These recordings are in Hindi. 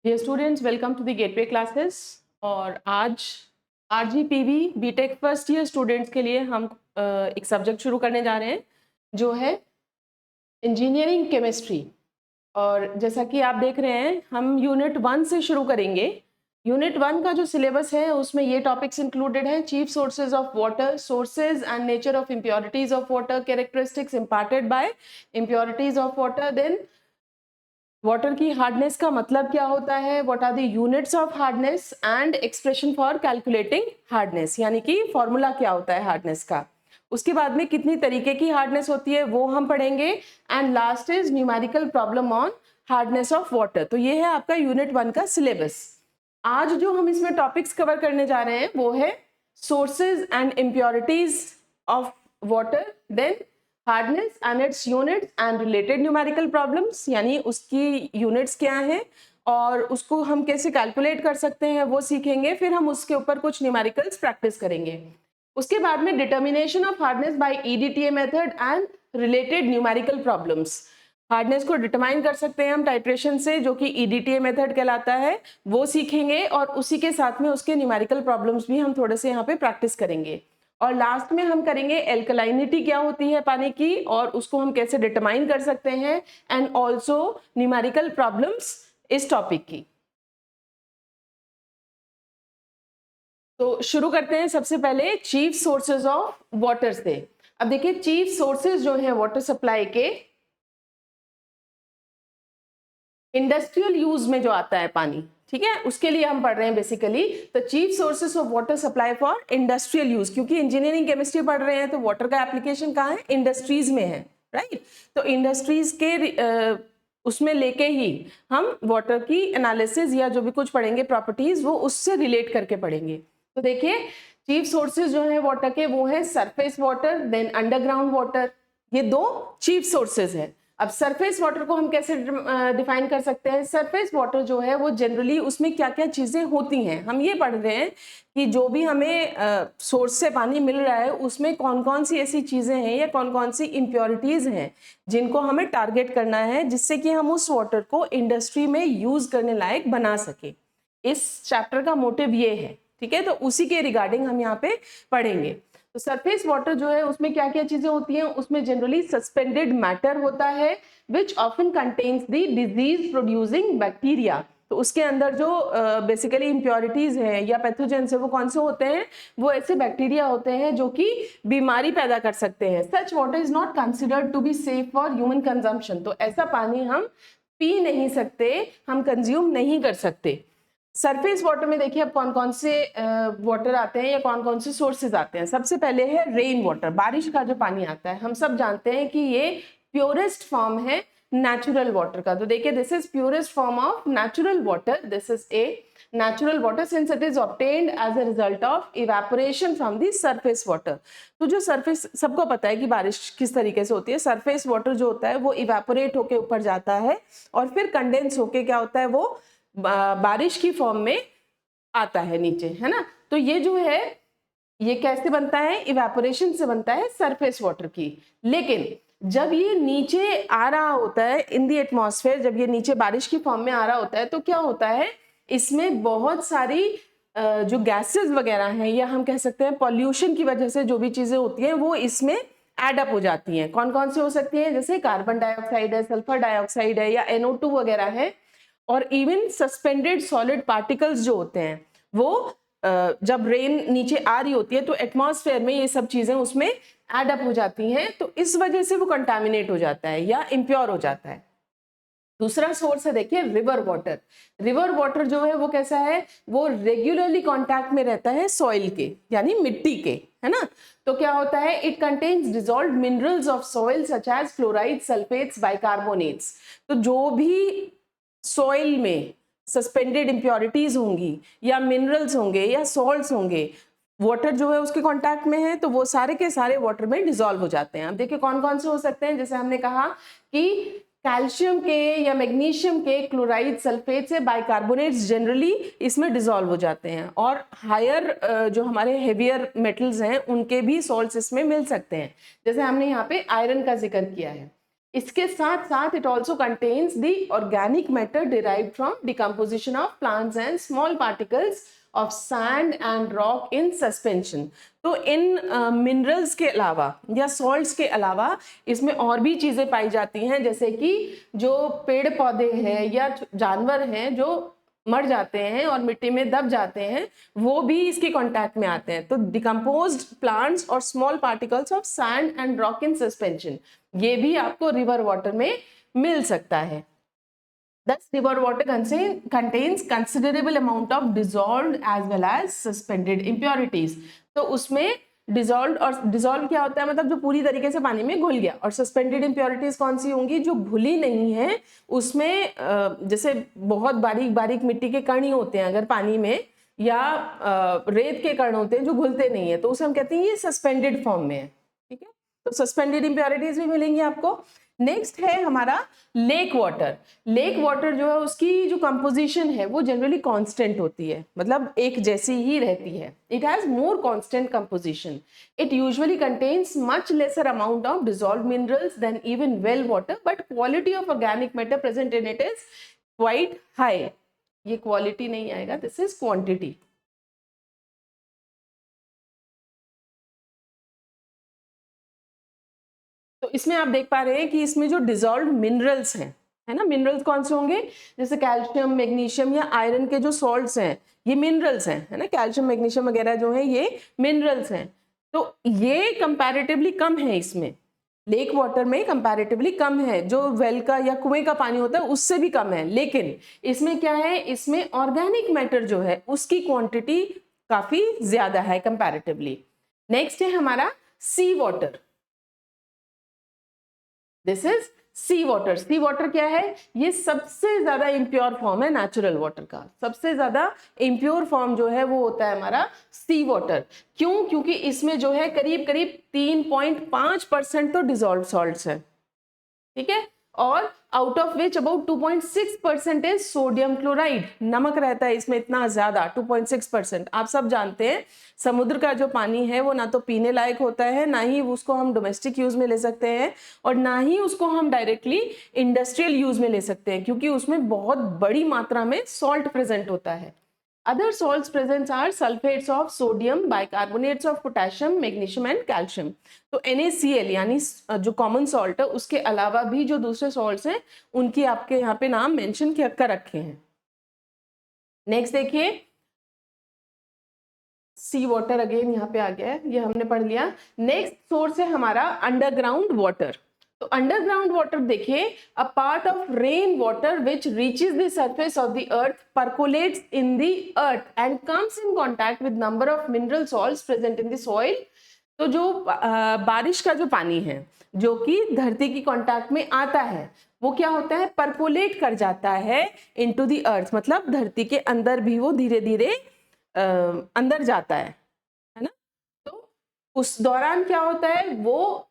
Dear students, welcome to the Gateway Classes. और आज RGPV BTech first year students के लिए हम एक सब्जेक्ट शुरू करने जा रहे हैं जो है इंजीनियरिंग केमिस्ट्री। और जैसा कि आप देख रहे हैं हम यूनिट 1 से शुरू करेंगे। यूनिट 1 का जो सिलेबस है उसमें ये टॉपिक्स इंक्लूडेड हैं: chief sources of water, sources and nature of impurities of water, characteristics imparted by impurities of water, then water की हार्डनेस का मतलब क्या होता है, what are the units of hardness and expression for calculating hardness, यानी कि फॉर्मूला क्या होता है हार्डनेस का। उसके बाद में कितनी तरीके की हार्डनेस होती है वो हम पढ़ेंगे। And last is numerical problem on hardness of water. तो ये है आपका यूनिट 1 का सिलेबस। आज जो हम इसमें टॉपिक्स कवर करने जा रहे हैं वो है sources and impurities of water, then hardness and its units and related numerical problems, यानी उसकी यूनिट्स क्या हैं और उसको हम कैसे कैलकुलेट कर सकते हैं वो सीखेंगे। फिर हम उसके ऊपर कुछ न्यूमेरिकल्स प्रैक्टिस करेंगे। उसके बाद में determination of hardness by EDTA method and related numerical problems. Hardness को डिटरमाइन कर सकते हैं हम टाइट्रेशन से, जो कि ईडीटीए मेथड कहलाता है, वो सीखेंगे। और उसी के साथ में उसके न्यूमेरिकल प्रॉब्लम्स भी हम थोड़े से यहाँ पे प्रैक्टिस करेंगे। और लास्ट में हम करेंगे एल्कलाइनिटी क्या होती है पानी की और उसको हम कैसे डिटरमाइन कर सकते हैं, एंड ऑल्सो न्यूमेरिकल प्रॉब्लम्स इस टॉपिक की। तो शुरू करते हैं सबसे पहले चीफ सोर्सेज ऑफ वाटर से। अब देखिए चीफ सोर्सेज जो है वाटर सप्लाई के, इंडस्ट्रियल यूज में जो आता है पानी, ठीक है, उसके लिए हम पढ़ रहे हैं बेसिकली। तो chief sources of water supply for industrial use, क्योंकि इंजीनियरिंग केमिस्ट्री पढ़ रहे हैं तो वाटर का एप्लीकेशन कहाँ है, इंडस्ट्रीज में है, राइट। तो इंडस्ट्रीज के उसमें लेके ही हम वाटर की एनालिसिस या जो भी कुछ पढ़ेंगे प्रॉपर्टीज, वो उससे रिलेट करके पढ़ेंगे। तो देखिए चीफ सोर्सेज जो है वाटर के वो है surface water, then underground water. ये दो चीफ सोर्सेज है। अब सरफेस वाटर को हम कैसे डिफाइन कर सकते हैं? सरफेस वाटर जो है वो जनरली उसमें क्या क्या चीजें होती हैं, हम ये पढ़ रहे हैं कि जो भी हमें सोर्स से पानी मिल रहा है उसमें कौन कौन सी ऐसी चीजें हैं या कौन कौन सी इम्प्योरिटीज हैं जिनको हमें टारगेट करना है, जिससे कि हम उस वाटर को इंडस्ट्री में यूज करने लायक बना सके। इस चैप्टर का मोटिव ये है, ठीक है। तो उसी के रिगार्डिंग हम यहाँ पे पढ़ेंगे। तो सरफेस वाटर जो है उसमें क्या क्या चीजें होती हैं? उसमें जनरली सस्पेंडेड मैटर होता है which often contains the disease producing bacteria. तो उसके अंदर जो बेसिकली इम्प्योरिटीज हैं या पैथोजेंस है वो कौन से होते हैं? वो ऐसे बैक्टीरिया होते हैं जो कि बीमारी पैदा कर सकते हैं। Such water is not considered to be safe for human consumption. तो ऐसा पानी हम पी नहीं सकते, हम कंज्यूम नहीं कर सकते। सरफेस वाटर में देखिए अब कौन कौन से वाटर आते हैं या कौन कौन से सोर्सेज आते हैं। सबसे पहले है रेन वाटर, बारिश का जो पानी आता है। हम सब जानते हैं कि ये प्योरेस्ट फॉर्म है नेचुरल वाटर का। तो देखिए this is purest form of natural water, this is a natural water since it is obtained as a result of evaporation from the surface water. तो जो सरफेस, सबको पता है कि बारिश किस तरीके से होती है। सरफेस वाटर जो होता है वो इवेपोरेट होके ऊपर जाता है और फिर कंडेंस होके क्या होता है, वो बारिश की फॉर्म में आता है नीचे, है ना। तो ये जो है ये कैसे बनता है? इवेपोरेशन से बनता है सरफेस वाटर की। लेकिन जब ये नीचे आ रहा होता है इन द एटमॉस्फेयर, जब ये नीचे बारिश की फॉर्म में आ रहा होता है तो क्या होता है, इसमें बहुत सारी जो गैसेस वगैरह हैं या हम कह सकते हैं पॉल्यूशन की वजह से जो भी चीजें होती हैं वो इसमें एड अप हो जाती हैं। कौन कौन सी हो सकती हैं? जैसे कार्बन डाइऑक्साइड है, सल्फर डाइऑक्साइड है, या NO2 वगैरह है। और इवन सस्पेंडेड सॉलिड पार्टिकल्स जो होते हैं वो जब रेन नीचे आ रही होती है तो एटमॉस्फेयर में ये सब चीजें उसमें एड अप हो जाती हैं, तो इस वजह से वो कंटामिनेट हो जाता है या इम्प्योर हो जाता है। दूसरा सोर्स है देखिए रिवर वाटर। रिवर वाटर जो है वो कैसा है? वो रेगुलरली कांटेक्ट में रहता है सॉइल के, यानी मिट्टी के, है ना। तो क्या होता है? It contains dissolved minerals of soil such as fluoride, sulphates, bicarbonates. तो जो भी सॉइल में सस्पेंडेड इम्प्योरिटीज होंगी या मिनरल्स होंगे या सॉल्ट्स होंगे, वाटर जो है उसके कांटेक्ट में है तो वो सारे के सारे वाटर में डिसॉल्व हो जाते हैं। अब देखिए कौन कौन से हो सकते हैं। जैसे हमने कहा कि कैल्शियम के या मैग्नीशियम के क्लोराइड, सल्फेट से बाइकार्बोनेट्स जनरली इसमें डिसॉल्व हो जाते हैं। और हायर जो हमारे हेवियर मेटल्स हैं उनके भी सॉल्ट्स इसमें मिल सकते हैं। जैसे हमने यहाँ पे आयरन का जिक्र किया है। इसके साथ साथ it also contains the organic matter derived from decomposition of plants and small particles of sand and rock in suspension. तो इन मिनरल्स के अलावा या सॉल्ट्स के अलावा इसमें और भी चीजें पाई जाती हैं, जैसे कि जो पेड़ पौधे हैं या जानवर हैं जो मर जाते हैं और मिट्टी में दब जाते हैं, वो भी इसके कांटेक्ट में आते हैं। तो डिकम्पोज्ड प्लांट्स और small particles of sand and rock in suspension, ये भी आपको रिवर वाटर में मिल सकता है। Thus, river water contains considerable amount of dissolved as well as suspended impurities. तो उसमें डिजॉल्व, और डिजॉल्व क्या होता है, मतलब जो पूरी तरीके से पानी में घुल गया। और सस्पेंडेड इम्प्योरिटीज कौन सी होंगी, जो घुली नहीं है, उसमें जैसे बहुत बारीक बारीक मिट्टी के कण ही होते हैं अगर पानी में, या रेत के कण होते हैं जो घुलते नहीं है, तो उसे हम कहते हैं ये सस्पेंडेड फॉर्म में है। ठीक है, तो सस्पेंडेड इम्प्योरिटीज भी मिलेंगी आपको। नेक्स्ट है हमारा लेक वाटर। लेक वाटर जो है उसकी जो कंपोजिशन है वो जनरली कांस्टेंट होती है, मतलब एक जैसी ही रहती है। It has more constant composition. It usually contains much lesser amount of dissolved minerals than even well water, but quality of organic matter present in it is quite high. ये क्वालिटी नहीं आएगा, दिस इज क्वांटिटी। तो इसमें आप देख पा रहे हैं कि इसमें जो डिसॉल्व्ड मिनरल्स हैं, है ना, मिनरल्स कौन से होंगे, जैसे कैल्शियम, मैग्नीशियम या आयरन के जो सॉल्ट्स हैं ये मिनरल्स हैं, है ना, कैल्शियम मैग्नीशियम वगैरह जो है ये मिनरल्स हैं। तो ये कंपैरेटिवली कम है इसमें, लेक वाटर में कंपैरेटिवली कम है, जो वेल का या कुएं का पानी होता है उससे भी कम है। लेकिन इसमें क्या है, इसमें ऑर्गेनिक मैटर जो है उसकी क्वांटिटी काफी ज्यादा है कंपैरेटिवली। नेक्स्ट है हमारा sea water. This is sea water. Sea water क्या है, ये सबसे ज्यादा इम्प्योर फॉर्म है नेचुरल वाटर का। सबसे ज्यादा इम्प्योर फॉर्म जो है वो होता है हमारा सी वाटर। क्यों, क्योंकि इसमें जो है करीब करीब 3.5% तो डिसॉल्व सॉल्ट्स है। ठीक है, और out of which about 2.6% is sodium chloride. नमक रहता है इसमें इतना ज्यादा, 2.6%। आप सब जानते हैं समुद्र का जो पानी है वो ना तो पीने लायक होता है, ना ही उसको हम डोमेस्टिक यूज में ले सकते हैं, और ना ही उसको हम डायरेक्टली इंडस्ट्रियल यूज में ले सकते हैं, क्योंकि उसमें बहुत बड़ी मात्रा में सॉल्ट प्रेजेंट होता है। Other salts present are sulfates of sodium, bicarbonates of potassium, magnesium and calcium. तो NaCl यानी जो कॉमन सॉल्ट है उसके अलावा भी जो दूसरे सॉल्ट्स हैं उनकी आपके यहाँ पे नाम मेंशन कर रखे हैं। नेक्स्ट देखिए, सी वाटर अगेन यहाँ पे आ गया है, ये हमने पढ़ लिया। नेक्स्ट सोर्स है हमारा अंडरग्राउंड वाटर। तो अंडरग्राउंड वाटर देखिए, a part of rain water which reaches the surface of the earth, percolates in the earth and comes in contact with number of mineral salts present in the soil. तो जो बारिश का जो पानी है जो कि धरती की कांटेक्ट में आता है, वो क्या होता है, परकोलेट कर जाता है इनटू द अर्थ, मतलब धरती के अंदर भी वो धीरे धीरे अंदर जाता है ना। तो उस दौरान क्या होता है, वो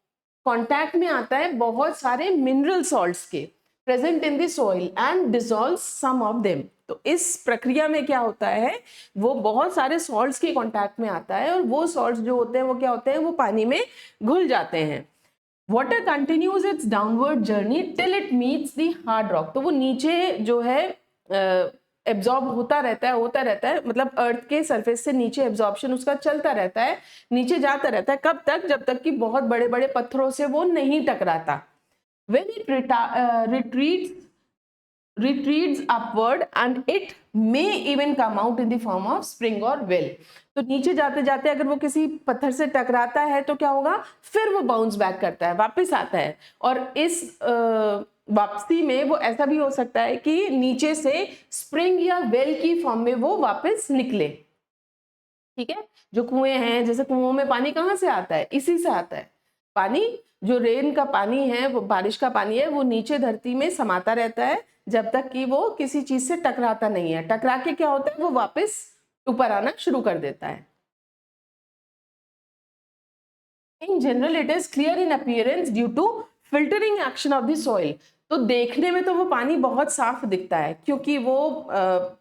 कांटेक्ट में आता है बहुत सारे मिनरल सॉल्ट्स के present in the soil and dissolves some of them. तो इस प्रक्रिया में क्या होता है, वो बहुत सारे सॉल्ट्स के कांटेक्ट में आता है, और वो सॉल्ट्स जो होते हैं वो क्या होते हैं, वो पानी में घुल जाते हैं। Water continues it's downward journey till it meets the hard rock. तो वो नीचे जो है एब्जॉर्ब होता रहता है, मतलब अर्थ के सरफेस से नीचे एब्जॉर्प्शन उसका चलता रहता है, नीचे जाता रहता है। कब तक, जब तक कि बहुत बड़े बड़े पत्थरों से वो नहीं टकराता। When it retreats upward and it may even come out in the form of spring or well. तो नीचे जाते जाते अगर वो किसी पत्थर से टकराता है तो क्या होगा, फिर वो बाउंस बैक करता है, वापस आता है। और इस वापसी में वो ऐसा भी हो सकता है कि नीचे से स्प्रिंग या वेल की फॉर्म में वो वापस निकले। ठीक है, जो कुएं हैं, जैसे कुओं में पानी कहाँ से आता है, इसी से आता है पानी। जो रेन का पानी है, वो बारिश का पानी है, वो नीचे धरती में समाता रहता है जब तक कि वो किसी चीज से टकराता नहीं है। टकरा के क्या होता है, वो वापस ऊपर आना शुरू कर देता है। In general, it is clear in appearance due to filtering action of the soil. तो तो देखने में तो वो पानी बहुत साफ दिखता है क्योंकि वो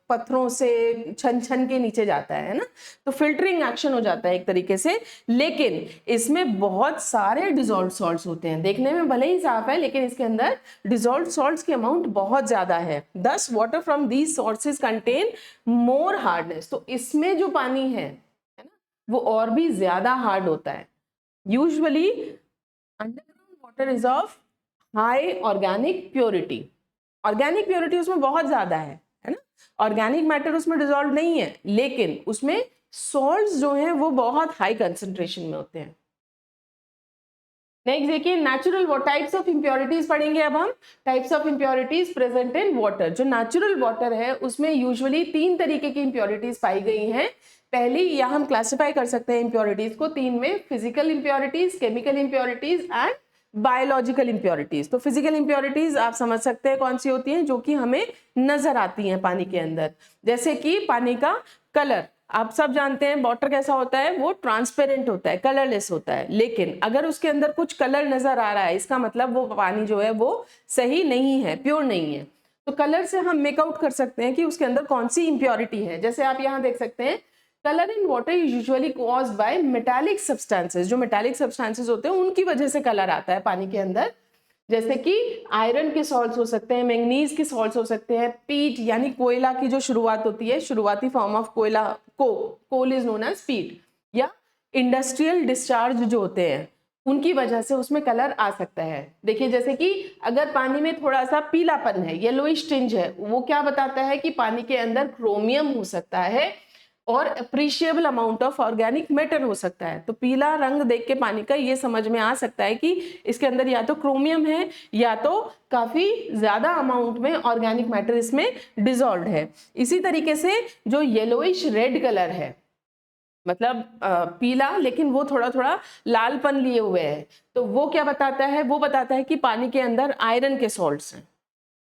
पत्थरों से छन छन के नीचे जाता है ना, तो फिल्टरिंग एक्शन हो जाता है एक तरीके से। लेकिन इसमें बहुत सारे डिजॉल्व सॉल्ट्स होते हैं, देखने में भले ही साफ है लेकिन इसके अंदर डिजॉल्व सॉल्ट्स की अमाउंट बहुत ज्यादा है। दस water from these sources contain more hardness, तो इसमें जो पानी है ना वो और भी ज्यादा हार्ड होता है। Usually underground water is of high organic purity, organic purity उसमें बहुत ज्यादा है ना, ऑर्गेनिक मैटर उसमें डिसॉल्व नहीं है लेकिन उसमें सॉल्ट्स जो हैं वो बहुत हाई कंसंट्रेशन में होते हैं। नेक्स्ट देखिए नेचुरल टाइप्स ऑफ इंप्योरिटीज पढ़ेंगे अब हम। Types of impurities present in water, जो नेचुरल वाटर है उसमें यूजुअली 3 तरीके की इंप्योरिटीज पाई गई हैं। पहली, या हम क्लासिफाई कर सकते हैं इंप्योरिटीज को 3 में, physical impurities, chemical impurities and biological impurities. तो फिजिकल इंप्योरिटीज आप समझ सकते हैं कौन सी होती हैं, जो कि हमें नजर आती हैं पानी के अंदर, जैसे कि पानी का कलर। आप सब जानते हैं वाटर कैसा होता है, वो ट्रांसपेरेंट होता है, कलरलेस होता है, लेकिन अगर उसके अंदर कुछ कलर नजर आ रहा है इसका मतलब वो पानी जो है वो सही नहीं है, प्योर नहीं है। तो कलर से हम मेकआउट कर सकते हैं कि उसके अंदर कौन सी इंप्योरिटी है। जैसे आप यहाँ देख सकते हैं, colour in water usually caused by metallic substances, जो मेटालिक सब्सटेंसेस होते हैं उनकी वजह से कलर आता है पानी के अंदर, जैसे कि आयरन के सॉल्ट्स हो सकते हैं, मैंगनीज के सॉल्ट्स हो सकते हैं, पीट यानी कोयला की जो शुरुआत होती है, शुरुआती फॉर्म ऑफ कोयला कोल इज नोन एज पीट, या इंडस्ट्रियल डिस्चार्ज जो होते हैं उनकी वजह से उसमें कलर आ सकता है। देखिए जैसे कि अगर पानी में थोड़ा सा पीलापन है, येलोइश टिंज है, वो क्या बताता है कि पानी के अंदर क्रोमियम हो सकता है और appreciable amount of organic matter हो सकता है। तो पीला रंग देख के पानी का ये समझ में आ सकता है कि इसके अंदर या तो क्रोमियम है या तो काफी ज्यादा अमाउंट में ऑर्गेनिक मैटर इसमें डिसॉल्व्ड है। इसी तरीके से जो येलोइश रेड कलर है, मतलब पीला लेकिन वो थोड़ा थोड़ा लालपन लिए हुए है, तो वो क्या बताता है, वो बताता है कि पानी के अंदर आयरन के सॉल्ट्स हैं,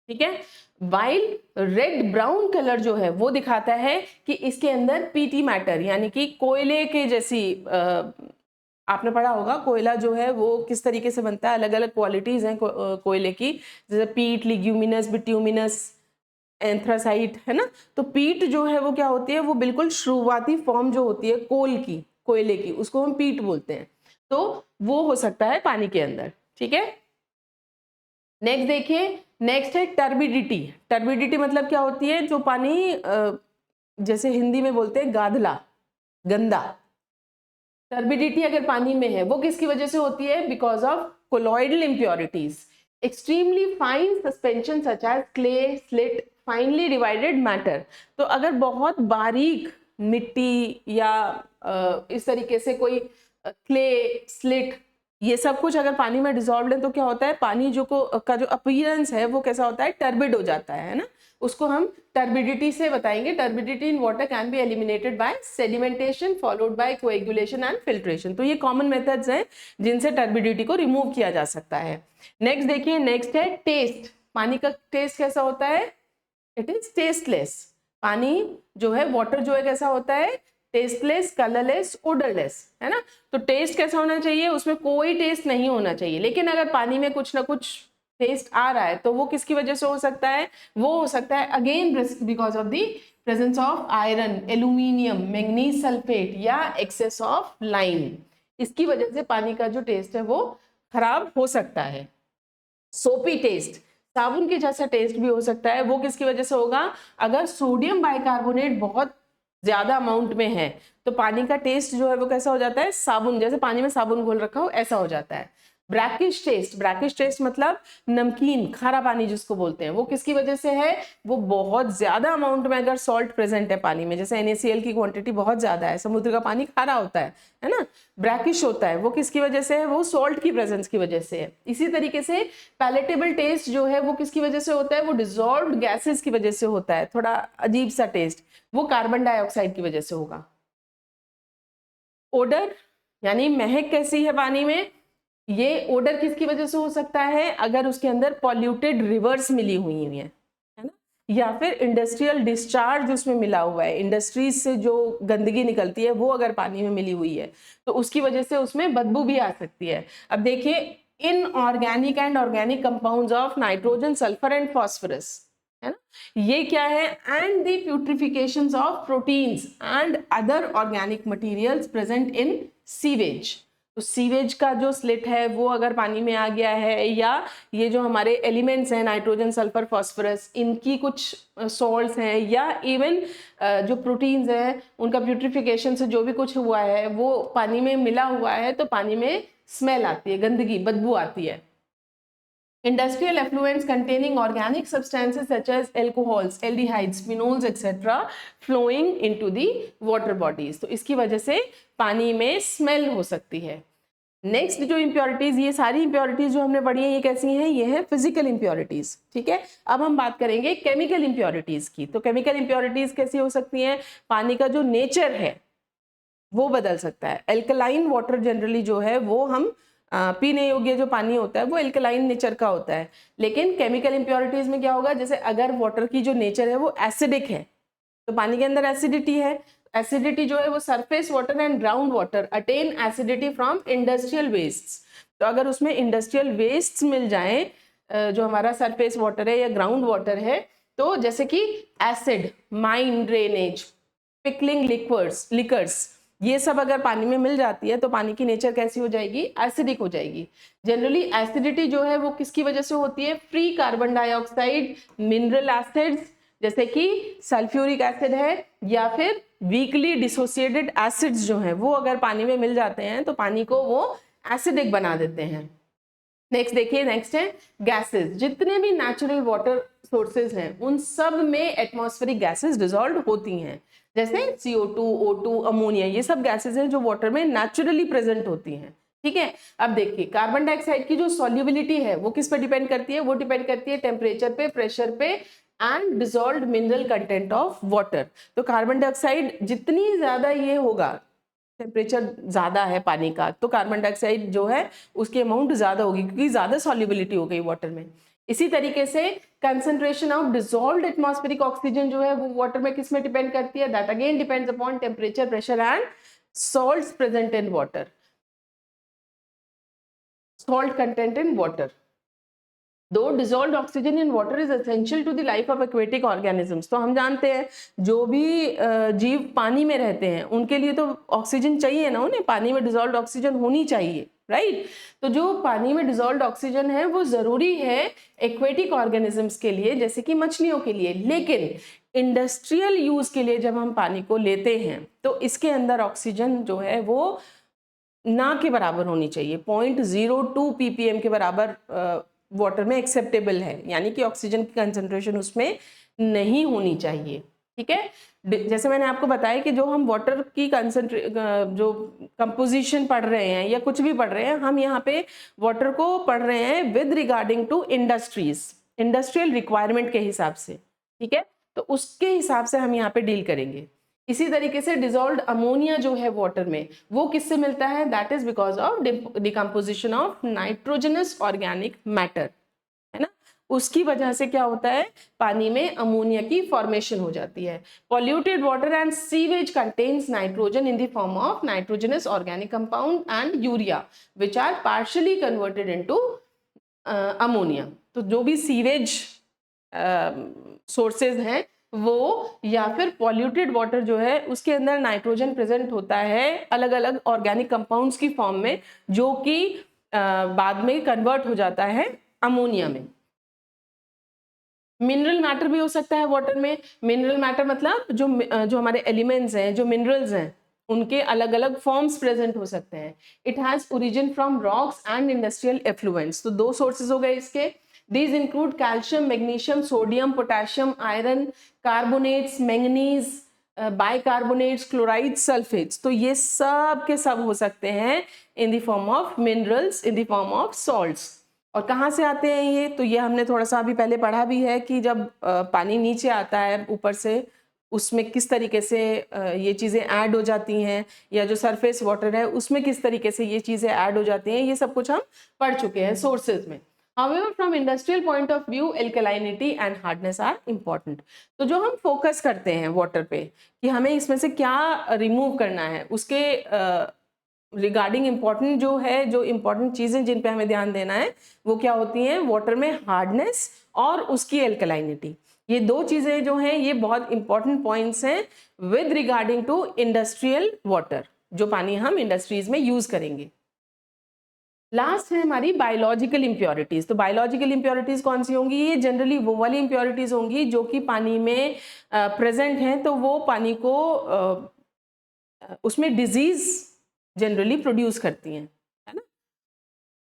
ठीक है। वाइल रेड ब्राउन कलर जो है वो दिखाता है कि इसके अंदर पीटी मैटर यानी कि कोयले के जैसी, आपने पढ़ा होगा कोयला जो है वो किस तरीके से बनता है, अलग अलग क्वालिटीज हैं कोयले की, जैसे पीट, लिग्यूमिनस, बिट्यूमिनस, एंथ्रासाइट, है ना। तो पीट जो है वो क्या होती है, वो बिल्कुल शुरुआती फॉर्म जो होती है कोल की, कोयले की, उसको हम पीट बोलते हैं। तो वो हो सकता है पानी के अंदर, ठीक है। नेक्स्ट देखिए, नेक्स्ट है टर्बिडिटी। टर्बिडिटी मतलब क्या होती है, जो पानी जैसे हिंदी में बोलते हैं गाधला, गंदा। टर्बिडिटी अगर पानी में है वो किसकी वजह से होती है, because of colloidal impurities, extremely fine suspension such as clay, slit, finely divided matter. तो अगर बहुत बारीक मिट्टी या इस तरीके से कोई क्ले, स्लिट, ये सब कुछ अगर पानी में डिसॉल्व्ड है तो क्या होता है, पानी जो का जो अपीयरेंस है वो कैसा होता है, टर्बिड हो जाता है ना। उसको हम टर्बिडिटी से बताएंगे। Turbidity in water can be eliminated bye sedimentation followed by coagulation and filtration. तो ये कॉमन मेथड्स हैं जिनसे टर्बिडिटी को रिमूव किया जा सकता है। नेक्स्ट देखिए, नेक्स्ट है टेस्ट। पानी का टेस्ट कैसा होता है, इट इज टेस्टलेस। पानी जो है, वाटर जो है कैसा होता है, टेस्टलेस, कलरलेस, ओडरलेस, है ना। तो टेस्ट कैसा होना चाहिए, उसमें कोई टेस्ट नहीं होना चाहिए। लेकिन अगर पानी में कुछ ना कुछ टेस्ट आ रहा है तो वो किसकी वजह से हो सकता है, वो हो सकता है again because of the presence of iron, aluminium, manganese sulphate या एक्सेस ऑफ लाइम। इसकी वजह से पानी का जो टेस्ट है वो खराब हो सकता है। सोपी टेस्ट, साबुन के जैसा टेस्ट भी हो सकता है, वो किसकी वजह से होगा, अगर सोडियम बाइकार्बोनेट बहुत ज्यादा अमाउंट में है तो पानी का टेस्ट जो है वो कैसा हो जाता है, साबुन जैसे, पानी में साबुन घोल रखा हो ऐसा हो जाता है। ब्रैकिश टेस्ट, ब्रैकिश टेस्ट मतलब नमकीन, खारा पानी जिसको बोलते हैं, वो किसकी वजह से है, वो बहुत ज्यादा अमाउंट में अगर सॉल्ट प्रेजेंट है पानी में, जैसे NaCl की क्वांटिटी बहुत ज्यादा है, समुद्र का पानी खारा होता है ना, ब्रैकिश होता है, वो किसकी वजह से है, वो सॉल्ट की प्रेजेंस की वजह से है। इसी तरीके से पैलेटेबल टेस्ट जो है वो किसकी वजह से होता है, वो डिसॉल्व्ड गैसेस की वजह से होता है, थोड़ा अजीब सा टेस्ट, वो कार्बन डाइऑक्साइड की वजह से होगा। ओडर यानी महक कैसी है पानी में, ये ओडर किसकी वजह से हो सकता है, अगर उसके अंदर पॉल्यूटेड रिवर्स मिली हुई है ना, या फिर इंडस्ट्रियल डिस्चार्ज उसमें मिला हुआ है, इंडस्ट्रीज से जो गंदगी निकलती है वो अगर पानी में मिली हुई है तो उसकी वजह से उसमें बदबू भी आ सकती है। अब देखिए inorganic and organic compounds of nitrogen, sulphur and phosphorus, है ना, ये क्या है, and the putrefications of proteins and other organic materials present in sewage. तो सीवेज का जो स्लिट है वो अगर पानी में आ गया है, या ये जो हमारे एलिमेंट्स हैं नाइट्रोजन, सल्फर, फॉस्फोरस, इनकी कुछ सॉल्ट्स हैं, या इवन जो प्रोटीन्स हैं उनका प्यूट्रिफिकेशन से जो भी कुछ हुआ है वो पानी में मिला हुआ है, तो पानी में स्मेल आती है, गंदगी, बदबू आती है। Industrial effluents containing organic substances such as alcohols, aldehydes, phenols, etc. flowing into the water bodies. तो इसकी वजह से पानी में स्मेल हो सकती है। नेक्स्ट जो इम्प्योरिटीज, ये सारी इम्प्योरिटीज जो हमने पढ़ी है ये कैसी हैं, ये है फिजिकल इम्प्योरिटीज, ठीक है। अब हम बात करेंगे केमिकल इम्प्योरिटीज की। तो केमिकल इम्प्योरिटीज कैसी हो सकती हैं, पानी का जो नेचर है वो बदल सकता है। एल्कलाइन वाटर जनरली जो है वो हम पीने योग्य जो पानी होता है वो एल्कलाइन नेचर का होता है, लेकिन केमिकल इम्प्योरिटीज में क्या होगा, जैसे अगर वाटर की जो नेचर है वो एसिडिक है, तो पानी के अंदर एसिडिटी है। एसिडिटी जो है वो surface water and ground water attain acidity from industrial waste. तो अगर उसमें इंडस्ट्रियल वेस्ट मिल जाए, जो हमारा सरफेस वाटर है या ग्राउंड वाटर है, तो जैसे कि acid, mine drainage, pickling liquors, ये सब अगर पानी में मिल जाती है तो पानी की नेचर कैसी हो जाएगी, एसिडिक हो जाएगी। जनरली एसिडिटी जो है वो किसकी वजह से होती है, free carbon dioxide, mineral acids जैसे कि सल्फ्यूरिक एसिड है, या फिर वीकली डिसोसिएटेड एसिड्स जो हैं वो अगर पानी में मिल जाते हैं तो पानी को वो एसिडिक बना देते हैं। नेक्स्ट देखिए, नेक्स्ट है गैसेस। जितने भी नेचुरल वाटर सोर्सेज हैं उन सब में एटमॉस्फेरिक गैसेस डिसॉल्व होती हैं, जैसे CO2, O2, अमोनिया, ये सब गैसेस हैं जो वाटर में नेचुरली प्रेजेंट होती हैं, ठीक है। अब देखिए कार्बन डाइऑक्साइड की जो सॉल्युबिलिटी है वो किस पे डिपेंड करती है, वो डिपेंड करती है टेम्परेचर पे, प्रेशर पे and dissolved mineral content of water. तो कार्बन डाइऑक्साइड जितनी ज्यादा ये होगा, टेम्परेचर ज्यादा है पानी का, तो कार्बन डाइऑक्साइड जो है उसकी अमाउंट ज्यादा होगी क्योंकि ज्यादा सॉल्युबिलिटी हो गई वाटर में। इसी तरीके से concentration of dissolved atmospheric oxygen जो है वो वाटर में किस में डिपेंड करती है, that again depends upon temperature, pressure and salts present in water, salt content in water. Though dissolved oxygen in water is essential to the life of aquatic organisms, तो हम जानते हैं जो भी जीव पानी में रहते हैं उनके लिए तो ऑक्सीजन चाहिए ना, उन्हें पानी में डिसॉल्व्ड ऑक्सीजन होनी चाहिए, राइट। तो जो पानी में डिसॉल्व्ड ऑक्सीजन है वो जरूरी है एक्वेटिक ऑर्गेनिजम्स के लिए, जैसे कि मछलियों के लिए, लेकिन इंडस्ट्रियल यूज के लिए जब हम पानी को लेते हैं तो इसके अंदर ऑक्सीजन जो है वो ना के बराबर होनी चाहिए, 0.02 ppm के बराबर वाटर में एक्सेप्टेबल है, यानी कि ऑक्सीजन की कंसंट्रेशन उसमें नहीं होनी चाहिए, ठीक है। जैसे मैंने आपको बताया कि जो हम वाटर की जो कंपोजिशन पढ़ रहे हैं या कुछ भी पढ़ रहे हैं, हम यहाँ पे वाटर को पढ़ रहे हैं with regarding to industries, industrial requirement के हिसाब से, ठीक है। तो उसके हिसाब से हम यहाँ पे डील करेंगे। इसी तरीके से डिसॉल्व्ड अमोनिया जो है वाटर में वो किससे मिलता है, that is because of decomposition of nitrogenous organic matter, है ना। उसकी वजह से क्या होता है, पानी में अमोनिया की फॉर्मेशन हो जाती है। Polluted water and sewage contains nitrogen in the form of nitrogenous organic compound and urea which are partially converted into ammonia. तो जो भी सीवेज सोर्सेज हैं वो, या फिर पॉल्यूटेड वाटर जो है उसके अंदर नाइट्रोजन प्रेजेंट होता है अलग अलग ऑर्गेनिक कंपाउंड्स की फॉर्म में, जो कि बाद में कन्वर्ट हो जाता है अमोनिया में। मिनरल मैटर भी हो सकता है वाटर में। मिनरल मैटर मतलब जो हमारे एलिमेंट्स हैं, जो मिनरल्स हैं, उनके अलग अलग फॉर्म्स प्रेजेंट हो सकते हैं। It has origin from rocks and industrial effluents. तो दो सोर्सेज हो गए इसके। These include calcium, magnesium, sodium, potassium, iron, carbonates, manganese, bicarbonates, chlorides, sulfates। तो ये सब के सब हो सकते हैं in the form of minerals, in the form of salts। और कहाँ से आते हैं ये, तो ये हमने थोड़ा सा अभी पहले पढ़ा भी है कि जब पानी नीचे आता है ऊपर से, उसमें किस तरीके से ये चीज़ें ऐड हो जाती हैं, या जो सरफेस वाटर है उसमें किस तरीके से ये चीज़ें ऐड हो जाती हैं, ये सब कुछ हम पढ़ चुके हैं सोर्सेज में। However, from industrial point of view, alkalinity and hardness are important। तो जो हम फोकस करते हैं वाटर पे कि हमें इसमें से क्या रिमूव करना है, उसके रिगार्डिंग इम्पॉर्टेंट जो है, जो इम्पॉर्टेंट चीजें जिन पे हमें ध्यान देना है वो क्या होती हैं, वाटर में हार्डनेस और उसकी एल्कलाइनिटी। ये दो चीजें जो हैं ये बहुत इंपॉर्टेंट पॉइंट्स हैं with regarding to industrial water, जो पानी हम इंडस्ट्रीज में यूज करेंगे। लास्ट है हमारी बायोलॉजिकल इम्प्योरिटीज। तो बायोलॉजिकल इम्प्योरिटीज कौन सी होंगी, ये जनरली वो वाली इम्प्योरिटीज होंगी जो कि पानी में प्रेजेंट हैं, तो वो पानी को उसमें डिजीज जनरली प्रोड्यूस करती हैं, है ना।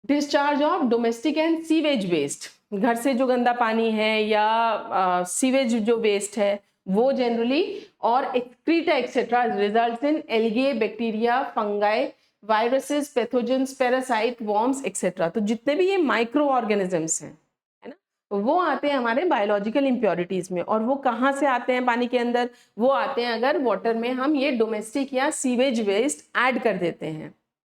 Discharge of domestic and sewage waste, घर से जो गंदा पानी है या सीवेज जो वेस्ट है वो जनरली, और excreta etcetera results in algae, bacteria, fungi, viruses, pathogens, parasite, worms etcetera. तो जितने भी ये माइक्रो ऑर्गेनिजम्स हैं, है ना, वो आते हैं हमारे बायोलॉजिकल इम्प्योरिटीज में। और वो कहाँ से आते हैं पानी के अंदर, वो आते हैं अगर वाटर में हम ये डोमेस्टिक या सीवेज वेस्ट ऐड कर देते हैं,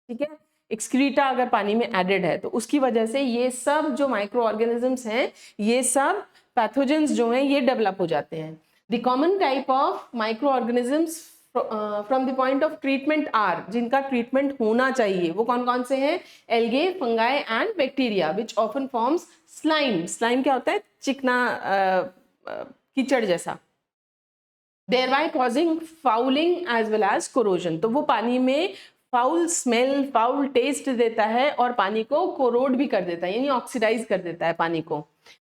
ठीक है। एक्सक्रीटा अगर पानी में एडेड है तो उसकी वजह से ये सब जो माइक्रो ऑर्गेनिजम्स हैं ये सब पैथोजेंस जो हैं ये डेवलप हो जाते हैं। The common type of microorganisms from the point of treatment are, जिनका ट्रीटमेंट होना चाहिए वो कौन कौन से हैं, algae, fungi and bacteria which often forms slime. Slime क्या होता है, चिकना कीचड़ जैसा। thereby causing fouling as well as corrosion। तो वो पानी में फाउल स्मेल, फाउल टेस्ट देता है और पानी को कोरोड भी कर देता है, यानी ऑक्सीडाइज कर देता है पानी को।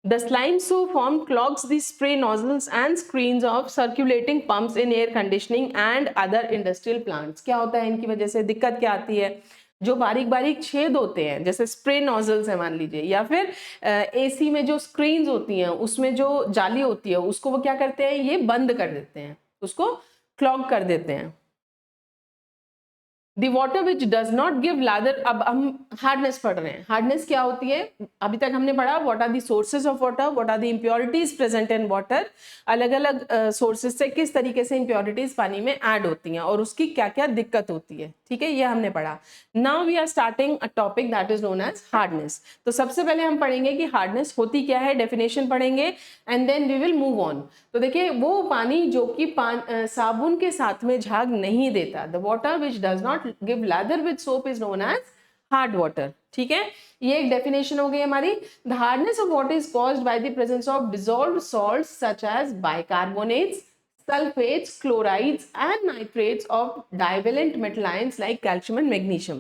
The slime so formed clogs the spray nozzles and screens of circulating pumps in air conditioning and other industrial plants। क्या होता है इनकी वजह से दिक्कत क्या आती है, जो बारीक बारीक छेद होते हैं जैसे स्प्रे नोजल्स है मान लीजिए, या फिर एसी में जो स्क्रीन्स होती हैं उसमें जो जाली होती है उसको वो क्या करते हैं, ये बंद कर देते हैं, उसको क्लॉग कर देते हैं। The water which does not give lather, अब हम हार्डनेस पढ़ रहे हैं। हार्डनेस क्या होती है, अभी तक हमने पढ़ा what are the sources of water, what are the impurities present in water, अलग अलग सोर्सेज से किस तरीके से इम्प्योरिटीज पानी में ऐड होती हैं और उसकी क्या क्या दिक्कत होती है, ठीक है, ये हमने पढ़ा। Now we are starting a topic that is known as hardness. तो सबसे पहले हम पढ़ेंगे कि हार्डनेस होती क्या है, डेफिनेशन पढ़ेंगे and then we will move on. तो देखिए वो पानी जो कि साबुन के साथ में झाग नहीं देता, the water which does not give lather with soap is known as hard water, ठीक है। ये एक डेफिनेशन हो गई हमारी। The hardness of water is caused by the presence of dissolved salts such as bicarbonates, sulphates, chlorides and nitrates of divalent metal ions like calcium and magnesium.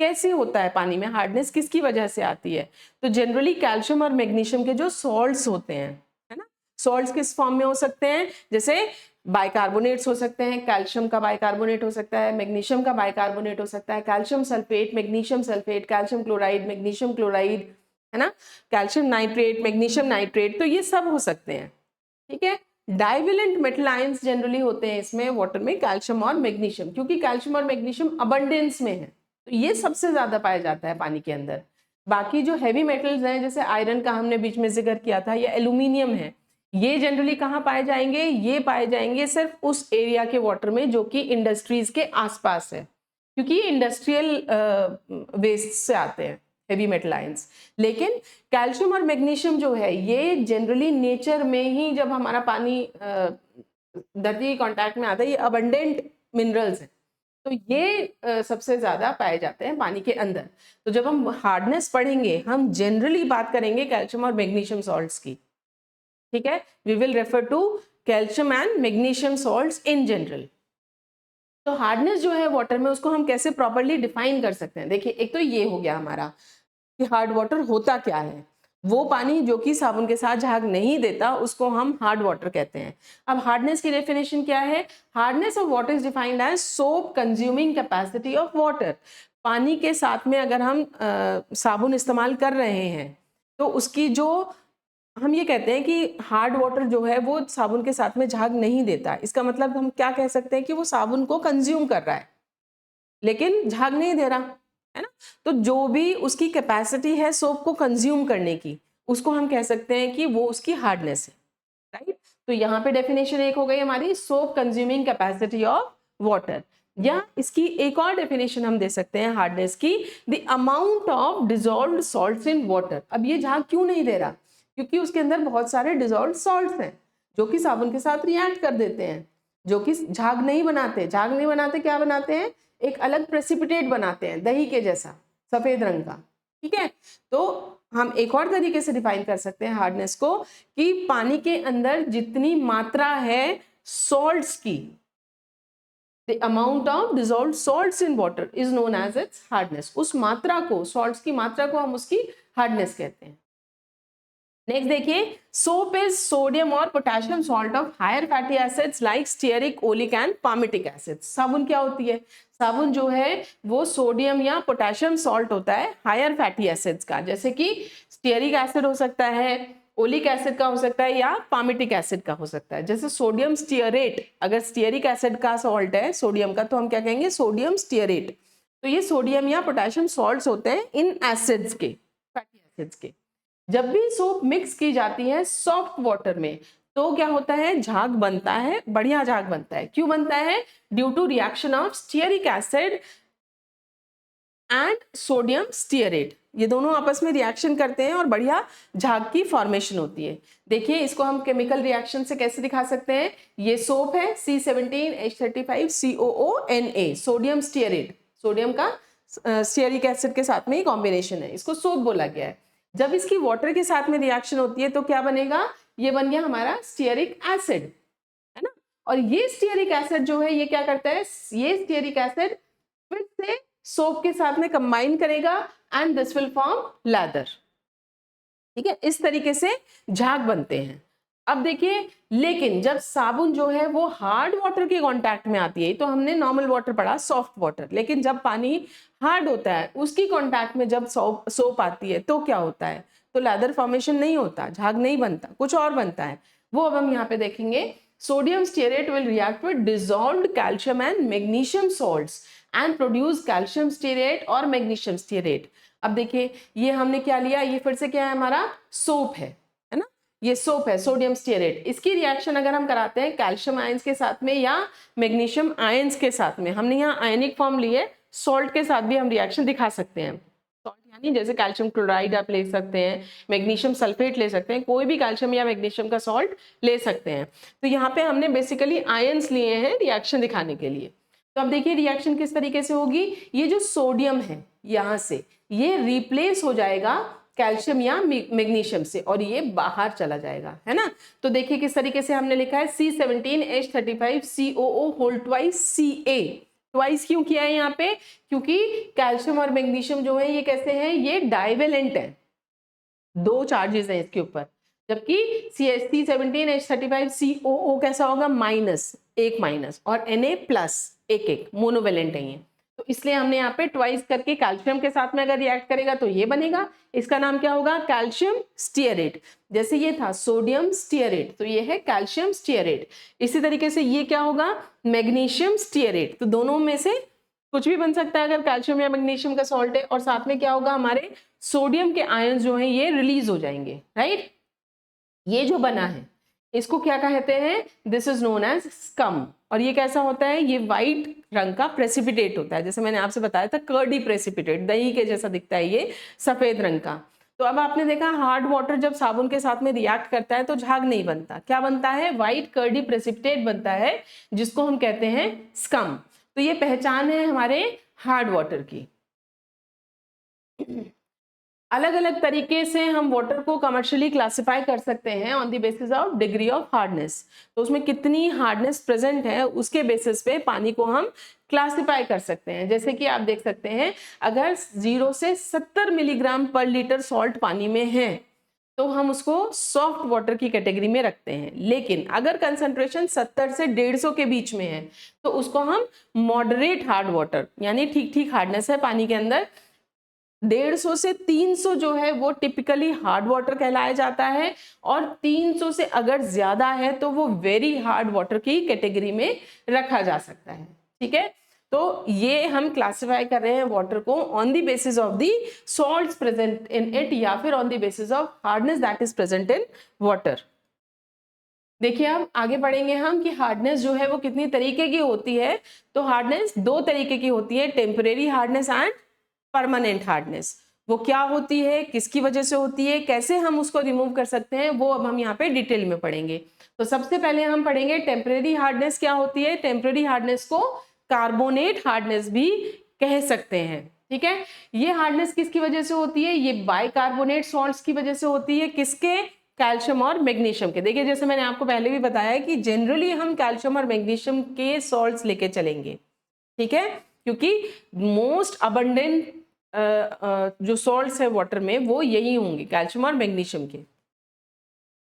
कैसे होता है पानी में हार्डनेस, किसकी वजह से आती है, तो जनरली कैल्शियम और मैग्नीशियम के जो सॉल्ट्स होते हैं, है ना, सॉल्ट्स किस फॉर्म में हो सकते हैं, जैसे बाइकार्बोनेट्स हो सकते हैं, कैल्शियम का बाइकार्बोनेट हो सकता है, मैग्नीशियम का बाइकार्बोनेट हो सकता है, calcium sulphate, magnesium sulphate, calcium chloride, magnesium chloride, है ना, कैल्शियम नाइट्रेट, मैग्नीशियम नाइट्रेट, तो ये सब हो सकते हैं, ठीक है। डाइवेलेंट मेटल आयंस जनरली होते हैं इसमें वाटर में, कैल्शियम और मैग्नीशियम, क्योंकि कैल्शियम और मैग्नीशियम अबंडेंस में है तो ये सबसे ज्यादा पाया जाता है पानी के अंदर। बाकी जो हैवी मेटल्स हैं जैसे आयरन का हमने बीच में जिक्र किया था, या एल्यूमिनियम है, ये जनरली कहाँ पाए जाएंगे, ये पाए जाएंगे सिर्फ उस एरिया के वाटर में जो कि इंडस्ट्रीज के आसपास है, क्योंकि ये इंडस्ट्रियल वेस्ट से आते हैं हेवी मेटल आयंस। लेकिन कैल्शियम और मैग्नीशियम जो है ये जनरली नेचर में ही जब हमारा पानी धरती के कांटेक्ट में आता है, ये अबंडेंट मिनरल्स हैं, तो ये सबसे ज्यादा पाए जाते हैं पानी के अंदर। तो जब हम हार्डनेस पढ़ेंगे हम जनरली बात करेंगे कैल्शियम और मैग्नीशियम सॉल्ट्स की, ठीक है, we will refer to calcium and magnesium salts in general. तो हार्डनेस जो है वाटर में उसको हम कैसे प्रॉपर्ली डिफाइन कर सकते हैं, देखिए एक तो ये हो गया हमारा कि हार्ड वाटर होता क्या है, वो पानी जो कि साबुन के साथ झाग नहीं देता उसको हम हार्ड वाटर कहते हैं। अब हार्डनेस की डेफिनेशन क्या है, hardness of water is defined as soap consuming capacity of water. पानी के साथ में अगर हम साबुन इस्तेमाल कर रहे हैं तो उसकी जो हम ये कहते हैं कि हार्ड वाटर जो है वो साबुन के साथ में झाग नहीं देता, इसका मतलब हम क्या कह सकते हैं कि वो साबुन को कंज्यूम कर रहा है लेकिन झाग नहीं दे रहा, है ना। तो जो भी उसकी कैपेसिटी है सोप को कंज्यूम करने की, उसको हम कह सकते हैं कि वो उसकी हार्डनेस है, राइट। तो यहाँ पे डेफिनेशन एक हो गई हमारी, soap consuming capacity of water. या इसकी एक और डेफिनेशन हम दे सकते हैं हार्डनेस की, the amount of dissolved salts in water. अब ये झाग क्यों नहीं दे रहा, क्योंकि उसके अंदर बहुत सारे डिसॉल्व्ड सॉल्ट्स हैं जो कि साबुन के साथ रिएक्ट कर देते हैं, जो कि झाग नहीं बनाते। झाग नहीं बनाते, क्या बनाते हैं, एक अलग प्रेसिपिटेट बनाते हैं दही के जैसा सफेद रंग का। ठीक है, तो हम एक और तरीके से डिफाइन कर सकते हैं हार्डनेस को कि पानी के अंदर जितनी मात्रा है सॉल्ट्स की, the amount of dissolved salts in water is known as its hardness। उस मात्रा को, सॉल्ट्स की मात्रा को हम उसकी हार्डनेस कहते हैं। नेक्स्ट देखिए, सोप इज सोडियम और potassium salt of higher fatty acids like stearic, oleic and palmitic acid. साबुन क्या होती है, साबुन जो है वो सोडियम या पोटेशियम सॉल्ट होता है हायर फैटी एसिड्स का, जैसे कि स्टीयरिक एसिड हो सकता है, ओलिक एसिड का हो सकता है, या पामिटिक एसिड का हो सकता है। जैसे सोडियम स्टीयरेट, अगर स्टीयरिक एसिड का सॉल्ट है सोडियम का, तो हम क्या कहेंगे, सोडियम स्टीयरेट। तो ये सोडियम या पोटेशियम सॉल्ट्स होते हैं इन एसिड्स के, फैटी एसिड्स के। जब भी सोप मिक्स की जाती है सॉफ्ट वाटर में तो क्या होता है, झाग बनता है, बढ़िया झाग बनता है। क्यों बनता है, due to reaction of stearic acid and sodium stearate, ये दोनों आपस में रिएक्शन करते हैं और बढ़िया झाग की फॉर्मेशन होती है। देखिए इसको हम केमिकल रिएक्शन से कैसे दिखा सकते हैं, ये सोप है C17H35COONA, सोडियम स्टीयरेट, सोडियम का स्टीयरिक एसिड के साथ में ही कॉम्बिनेशन है, इसको सोप बोला गया है। जब इसकी वाटर के साथ में रिएक्शन होती है तो क्या बनेगा, ये बन गया हमारा स्टीयरिक एसिड, है ना। और ये स्टीयरिक एसिड जो है ये क्या करता है, ये स्टीयरिक एसिड फिर से सोप के साथ में कंबाइन करेगा and this will form leather. ठीक है, इस तरीके से झाग बनते हैं। अब देखिए, लेकिन जब साबुन जो है वो हार्ड वाटर के कांटेक्ट में आती है, तो हमने नॉर्मल वाटर पढ़ा, सॉफ्ट वाटर, लेकिन जब पानी हार्ड होता है उसकी कांटेक्ट में जब सोप आती है तो क्या होता है, तो लैदर फॉर्मेशन नहीं होता, झाग नहीं बनता, कुछ और बनता है। वो अब हम यहाँ पे देखेंगे। Sodium stearate will react with dissolved calcium and magnesium salts and produce calcium stearate और मैग्नीशियम स्टीयरेट। अब देखिए ये हमने क्या लिया, ये फिर से क्या है, हमारा सोप है ना, ये सोप है सोडियम स्टीयरेट। इसकी रिएक्शन अगर हम कराते हैं कैल्शियम आयंस के साथ में या मैग्नीशियम आयंस के साथ में, हमने यहाँ आयनिक फॉर्म ली है, सॉल्ट के साथ भी हम रिएक्शन दिखा सकते हैं। सॉल्ट यानी जैसे कैल्शियम क्लोराइड आप ले सकते हैं, मैग्नीशियम सल्फेट ले सकते हैं, कोई भी कैल्शियम या मैग्नीशियम का सॉल्ट ले सकते हैं। तो यहाँ पे हमने बेसिकली आयंस लिए हैं रिएक्शन दिखाने के लिए। तो अब देखिए रिएक्शन किस तरीके से होगी, ये जो सोडियम है यहाँ से ये रिप्लेस हो जाएगा कैल्शियम या मैग्नीशियम से और ये बाहर चला जाएगा, है ना। तो देखिए किस तरीके से हमने लिखा है, C17H35COO whole twice Ca, twice क्यों किया है यहाँ पे, क्योंकि कैल्शियम और मैग्नीशियम जो है ये कैसे हैं, ये डाइवेलेंट है, दो चार्जेस हैं इसके ऊपर, जबकि C17H35COO कैसा होगा, माइनस, एक माइनस, और Na प्लस, एक मोनोवेलेंट है ये। तो इसलिए हमने यहाँ पे ट्वाइस करके कैल्शियम के साथ में अगर रिएक्ट करेगा तो ये बनेगा, इसका नाम क्या होगा, कैल्शियम स्टीयरेट। जैसे ये था सोडियम स्टीयरेट तो ये है कैल्शियम स्टीयरेट। इसी तरीके से ये क्या होगा, मैग्नीशियम स्टीयरेट। तो दोनों में से कुछ भी बन सकता है अगर कैल्शियम या मैग्नीशियम का सॉल्ट है, और साथ में क्या होगा, हमारे सोडियम के आयंस जो हैं ये रिलीज हो जाएंगे, राइट। ये जो बना है इसको क्या कहते हैं, this is known as scum. और ये कैसा होता है, ये व्हाइट रंग का प्रेसिपिटेट होता है, जैसे मैंने आपसे बताया था कर्डी प्रेसिपिटेट, दही के जैसा दिखता है ये, सफेद रंग का। तो अब आपने देखा हार्ड वाटर जब साबुन के साथ में रिएक्ट करता है तो झाग नहीं बनता, क्या बनता है, व्हाइट कर्डी प्रेसिपिटेट बनता है, जिसको हम कहते हैं स्कम। तो ये पहचान है हमारे हार्ड वाटर की। अलग अलग तरीके से हम वाटर को कमर्शियली क्लासिफाई कर सकते हैं on the basis of degree of hardness. तो उसमें कितनी हार्डनेस प्रेजेंट है उसके बेसिस पे पानी को हम क्लासिफाई कर सकते हैं। जैसे कि आप देख सकते हैं अगर 0 से 70 मिलीग्राम पर लीटर सॉल्ट पानी में है तो हम उसको सॉफ्ट वाटर की कैटेगरी में रखते हैं, लेकिन अगर कंसंट्रेशन 70 से 150 के बीच में है तो उसको हम मॉडरेट हार्ड वाटर, यानी ठीक ठीक हार्डनेस है पानी के अंदर, 150 से 300 जो है वो टिपिकली हार्ड वाटर कहलाया जाता है, और 300 से अगर ज्यादा है तो वो वेरी हार्ड वाटर की कैटेगरी में रखा जा सकता है। ठीक है, तो ये हम क्लासिफाई कर रहे हैं वाटर को on the basis of the salts present in it या फिर on the basis of hardness that is present in water. देखिए अब आगे बढ़ेंगे हम कि हार्डनेस जो है वो कितनी तरीके की होती है। तो हार्डनेस दो तरीके की होती है, temporary hardness and permanent hardness. वो क्या होती है, किसकी वजह से होती है, कैसे हम उसको रिमूव कर सकते हैं, वो अब हम यहाँ पे डिटेल में पढ़ेंगे। तो सबसे पहले हम पढ़ेंगे टेम्परेरी हार्डनेस क्या होती है। टेम्परेरी हार्डनेस को कार्बोनेट हार्डनेस भी कह सकते हैं, ठीक है। ये हार्डनेस किसकी वजह से होती है, ये बाइकार्बोनेट सॉल्ट्स की वजह से होती है। किसके, कैल्शियम और मैग्नीशियम के। देखिए जैसे मैंने आपको पहले भी बताया कि जनरली हम कैल्शियम और मैग्नीशियम के सॉल्ट्स लेके चलेंगे, ठीक है, क्योंकि मोस्ट अबंडेंट जो सॉल्ट्स है वाटर में वो यही होंगे, कैल्शियम और मैग्नीशियम के।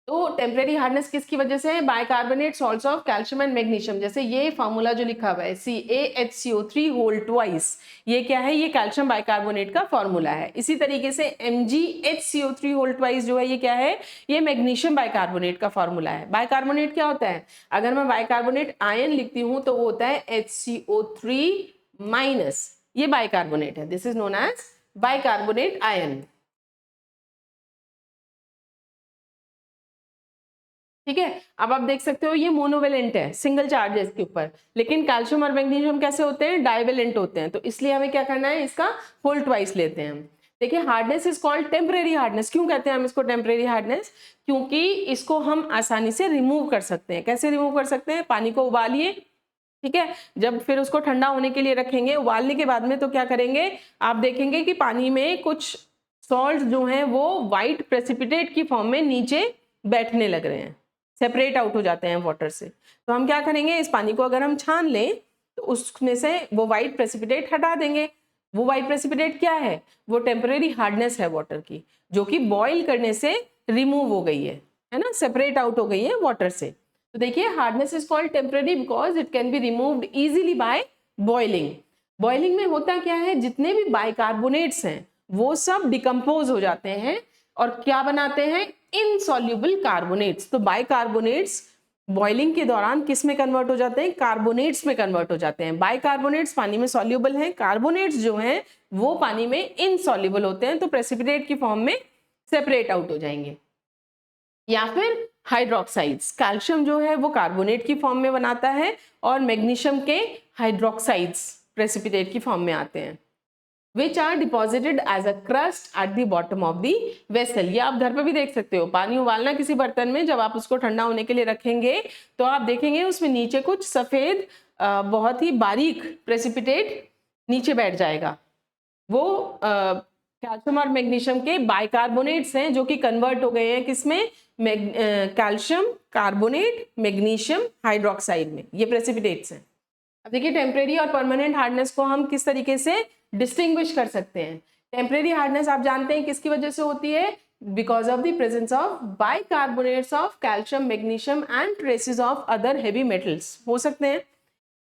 तो टेम्परेरी हार्डनेस किसकी वजह से है, bicarbonate salts of calcium and magnesium. जैसे ये फार्मूला जो लिखा हुआ है CaHCO3 होल ट्वाइस, ये क्या है, ये कैल्शियम बाइकार्बोनेट का फार्मूला है। इसी तरीके से MgHCO3 होल ट्वाइस जो है ये क्या है, ये मैग्नीशियम बाइकार्बोनेट का फार्मूला है। बाइकार्बोनेट क्या होता है, अगर मैं बाइकार्बोनेट आयन लिखती हूँ तो वो होता है HCO3 माइनस, ये बाइकार्बोनेट है, this is known as bicarbonate ion, ठीक है। अब आप देख सकते हो ये मोनोवेलेंट है, सिंगल चार्ज है इसके ऊपर, लेकिन कैल्शियम और मैग्नीशियम कैसे होते हैं, डाइवेलेंट होते हैं। तो इसलिए हमें क्या करना है, इसका होल ट्वाइस लेते हैं हम। देखिए hardness is called temporary hardness. क्यों कहते हैं हम इसको टेम्परेरी हार्डनेस, क्योंकि इसको हम आसानी से रिमूव कर सकते हैं। कैसे रिमूव कर सकते हैं, पानी को उबालिए, ठीक है, जब फिर उसको ठंडा होने के लिए रखेंगे, उबालने के बाद में तो क्या करेंगे, आप देखेंगे कि पानी में कुछ सॉल्ट जो हैं वो व्हाइट प्रेसिपिटेट की फॉर्म में नीचे बैठने लग रहे हैं, सेपरेट आउट हो जाते हैं वाटर से। तो हम क्या करेंगे, इस पानी को अगर हम छान लें तो उसमें से वो व्हाइट प्रेसिपिटेट हटा देंगे। वो व्हाइट प्रेसिपिटेट क्या है, वो टेम्परेरी हार्डनेस है वाटर की, जो कि बॉईल करने से रिमूव हो गई है ना, सेपरेट आउट हो गई है वाटर से। तो देखिए hardness is called temporary because it can be removed easily by boiling. Boiling में होता क्या है, जितने भी बाइकार्बोनेट्स हैं वो सब डिकम्पोज हो जाते हैं और क्या बनाते हैं, इनसॉल्युबल कार्बोनेट्स। तो बाइकार्बोनेट्स बॉइलिंग के दौरान किस में कन्वर्ट हो जाते हैं, कार्बोनेट्स में कन्वर्ट हो जाते हैं। बाइकार्बोनेट्स पानी में सॉल्युबल हैं, कार्बोनेट्स जो हैं वो पानी में इनसॉल्युबल होते हैं, तो प्रेसिपिटेट की फॉर्म में सेपरेट आउट हो जाएंगे। या फिर हाइड्रोक्साइड्स, कैल्शियम जो है वो कार्बोनेट की फॉर्म में बनाता है और मैग्नीशियम के हाइड्रोक्साइड्स प्रेसिपिटेट की फॉर्म में आते हैं, which are deposited as a crust at the bottom of the vessel। ये आप घर पे भी देख सकते हो, पानी उबालना किसी बर्तन में, जब आप उसको ठंडा होने के लिए रखेंगे तो आप देखेंगे उसमें नीचे कुछ सफेद बहुत ही बारीक प्रेसिपिटेट नीचे बैठ जाएगा। वो कैल्शियम और मैग्नीशियम के बाइकार्बोनेट्स हैं जो कि कन्वर्ट हो गए हैं किसमें, कैल्शियम कार्बोनेट मैग्नीशियम हाइड्रोक्साइड में, ये प्रेसिपिटेट्स हैं। अब देखिए टेम्परेरी और परमानेंट हार्डनेस को हम किस तरीके से डिस्टिंग्विश कर सकते हैं। टेम्परेरी हार्डनेस आप जानते हैं किसकी वजह से होती है, because of the presence of bicarbonates of calcium magnesium and traces of other heavy metals हो सकते हैं।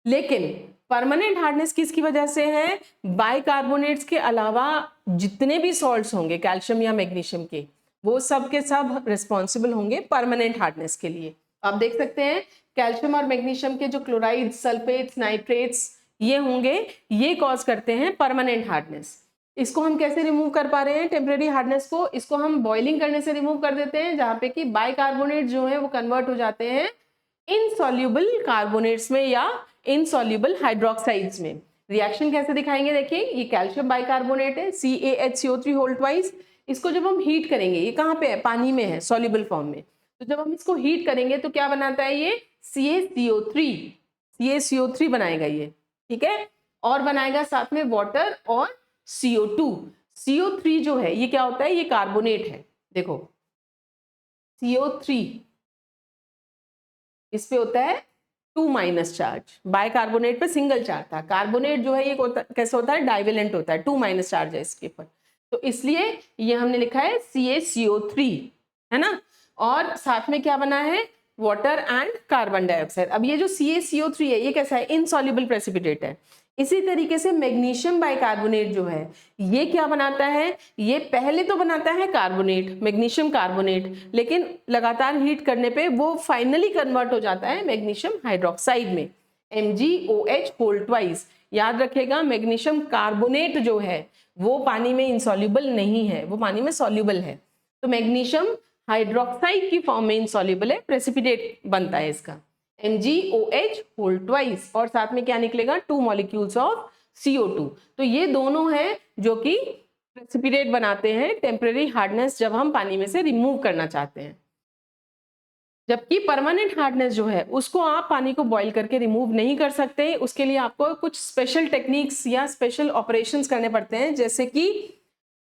लेकिन परमानेंट हार्डनेस किसकी वजह से है, बाइकार्बोनेट्स के अलावा जितने भी सॉल्ट्स होंगे कैल्शियम या मैग्नीशियम के, वो सब के सब रिस्पॉन्सिबल होंगे परमानेंट हार्डनेस के लिए। आप देख सकते हैं कैल्शियम और मैग्नीशियम के जो क्लोराइड, सल्फेट्स, नाइट्रेट्स ये होंगे, ये कॉज करते हैं परमानेंट हार्डनेस। इसको हम कैसे रिमूव कर पा रहे हैं टेम्परेरी हार्डनेस को, इसको हम बॉइलिंग करने से रिमूव कर देते हैं, जहाँ पे कि बाइकार्बोनेट जो है वो कन्वर्ट हो जाते हैं इनसॉल्युबल कार्बोनेट्स में या इनसॉल्युबल हाइड्रोक्साइड्स में। रिएक्शन कैसे दिखाएंगे, देखिए ये कैल्शियम बाइकार्बोनेट है CaHCO3 होल ट्वाइस, इसको जब हम हीट करेंगे, ये कहाँ पे है, पानी में है सॉल्युबल फॉर्म में, तो जब हम इसको हीट करेंगे तो क्या बनाता है, ये CaCO3 बनाएगा ये, ठीक है, और बनाएगा साथ में वाटर और CO2। CO3 जो है ये क्या होता है, ये कार्बोनेट है, देखो CO3 इस पे होता है 2- चार्ज, बाइकार्बोनेट पे सिंगल चार्ज था, कार्बोनेट जो है ये कैसे होता है, डाइवेलेंट होता है, 2- चार्ज है इसके ऊपर, तो इसलिए ये हमने लिखा है CaCO3, है ना, और साथ में क्या बना है, वाटर एंड कार्बन डाइऑक्साइड। अब ये जो CaCO3 है ये कैसा है, इनसॉल्युबल प्रेसिपिटेट है। इसी तरीके से मैग्नीशियम बाइकार्बोनेट जो है ये क्या बनाता है, ये पहले तो बनाता है कार्बोनेट, मैग्नीशियम कार्बोनेट, लेकिन लगातार हीट करने पे वो फाइनली कन्वर्ट हो जाता है मैग्नीशियम हाइड्रोक्साइड में, MgOH होल ट्वाइस। याद रखिएगा मैग्नीशियम कार्बोनेट जो है वो पानी में इंसॉल्युबल नहीं है, वो पानी में सॉल्युबल है, तो मैग्नीशियम हाइड्रोक्साइड की फॉर्म में इंसॉल्युबल है, प्रेसिपिटेट बनता है इसका MgOH होल ट्वाइस, और साथ में क्या निकलेगा, 2 मॉलिक्यूल्स ऑफ CO2। तो ये दोनों हैं जो कि प्रेसिपिटेट बनाते हैं टेम्परेरी हार्डनेस जब हम पानी में से रिमूव करना चाहते हैं। जबकि परमानेंट हार्डनेस जो है उसको आप पानी को बॉईल करके रिमूव नहीं कर सकते, उसके लिए आपको कुछ स्पेशल टेक्निक्स या स्पेशल ऑपरेशंस करने पड़ते हैं, जैसे कि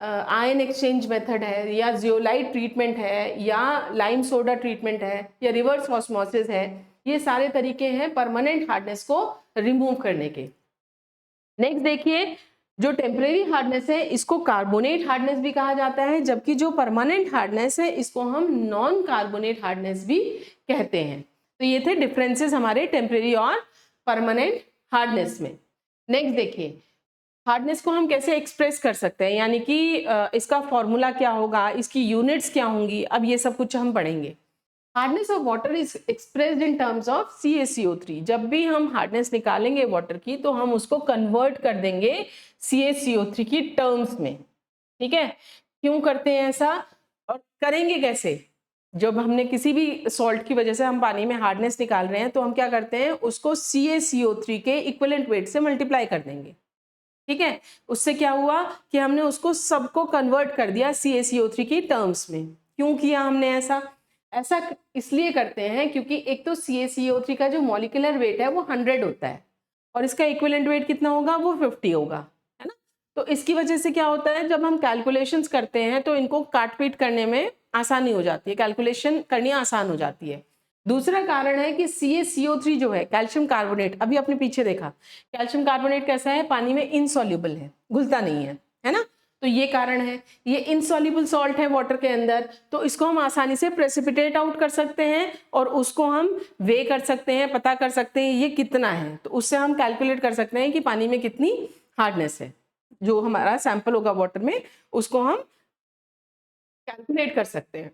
आयन एक्सचेंज मेथड है, या जियोलाइट ट्रीटमेंट है, या लाइम सोडा ट्रीटमेंट है, या रिवर्स ऑस्मोसिस है। ये सारे तरीके हैं परमानेंट हार्डनेस को रिमूव करने के। नेक्स्ट देखिए, जो टेम्परेरी हार्डनेस है इसको कार्बोनेट हार्डनेस भी कहा जाता है, जबकि जो परमानेंट हार्डनेस है इसको हम नॉन कार्बोनेट हार्डनेस भी कहते हैं। तो ये थे डिफरेंसेस हमारे टेम्परेरी और परमानेंट हार्डनेस में। नेक्स्ट देखिए, हार्डनेस को हम कैसे एक्सप्रेस कर सकते हैं, यानी कि इसका फॉर्मूला क्या होगा, इसकी यूनिट्स क्या होंगी, अब ये सब कुछ हम पढ़ेंगे। Hardness of water is expressed in terms of CaCO3। जब भी हम हार्डनेस निकालेंगे वाटर की तो हम उसको कन्वर्ट कर देंगे CaCO3 की टर्म्स में। ठीक है, क्यों करते हैं ऐसा और करेंगे कैसे? जब हमने किसी भी सॉल्ट की वजह से हम पानी में हार्डनेस निकाल रहे हैं तो हम क्या करते हैं, उसको CaCO3 के इक्विवेलेंट वेट से मल्टीप्लाई कर देंगे। ठीक है, उससे क्या हुआ कि हमने उसको सबको कन्वर्ट कर दिया CaCO3 की टर्म्स में। क्यों किया हमने ऐसा? ऐसा इसलिए करते हैं क्योंकि एक तो CaCO3 का जो मॉलिक्यूलर वेट है वो 100 होता है और इसका इक्विवेलेंट वेट कितना होगा, वो 50 होगा, है ना। तो इसकी वजह से क्या होता है, जब हम कैलकुलेशंस करते हैं तो इनको काट पीट करने में आसानी हो जाती है, कैलकुलेशन करनी आसान हो जाती है। दूसरा कारण है कि CaCO3 जो है कैल्शियम कार्बोनेट, अभी आपने पीछे देखा कैल्शियम कार्बोनेट कैसा है, पानी में इनसॉल्युबल है, घुलता नहीं है ना। तो ये कारण है, ये इनसॉल्युबल सॉल्ट है वाटर के अंदर, तो इसको हम आसानी से प्रेसिपिटेट आउट कर सकते हैं और उसको हम वे कर सकते हैं, पता कर सकते हैं ये कितना है, तो उससे हम कैलकुलेट कर सकते हैं कि पानी में कितनी हार्डनेस है। जो हमारा सैंपल होगा वाटर में उसको हम कैलकुलेट कर सकते हैं।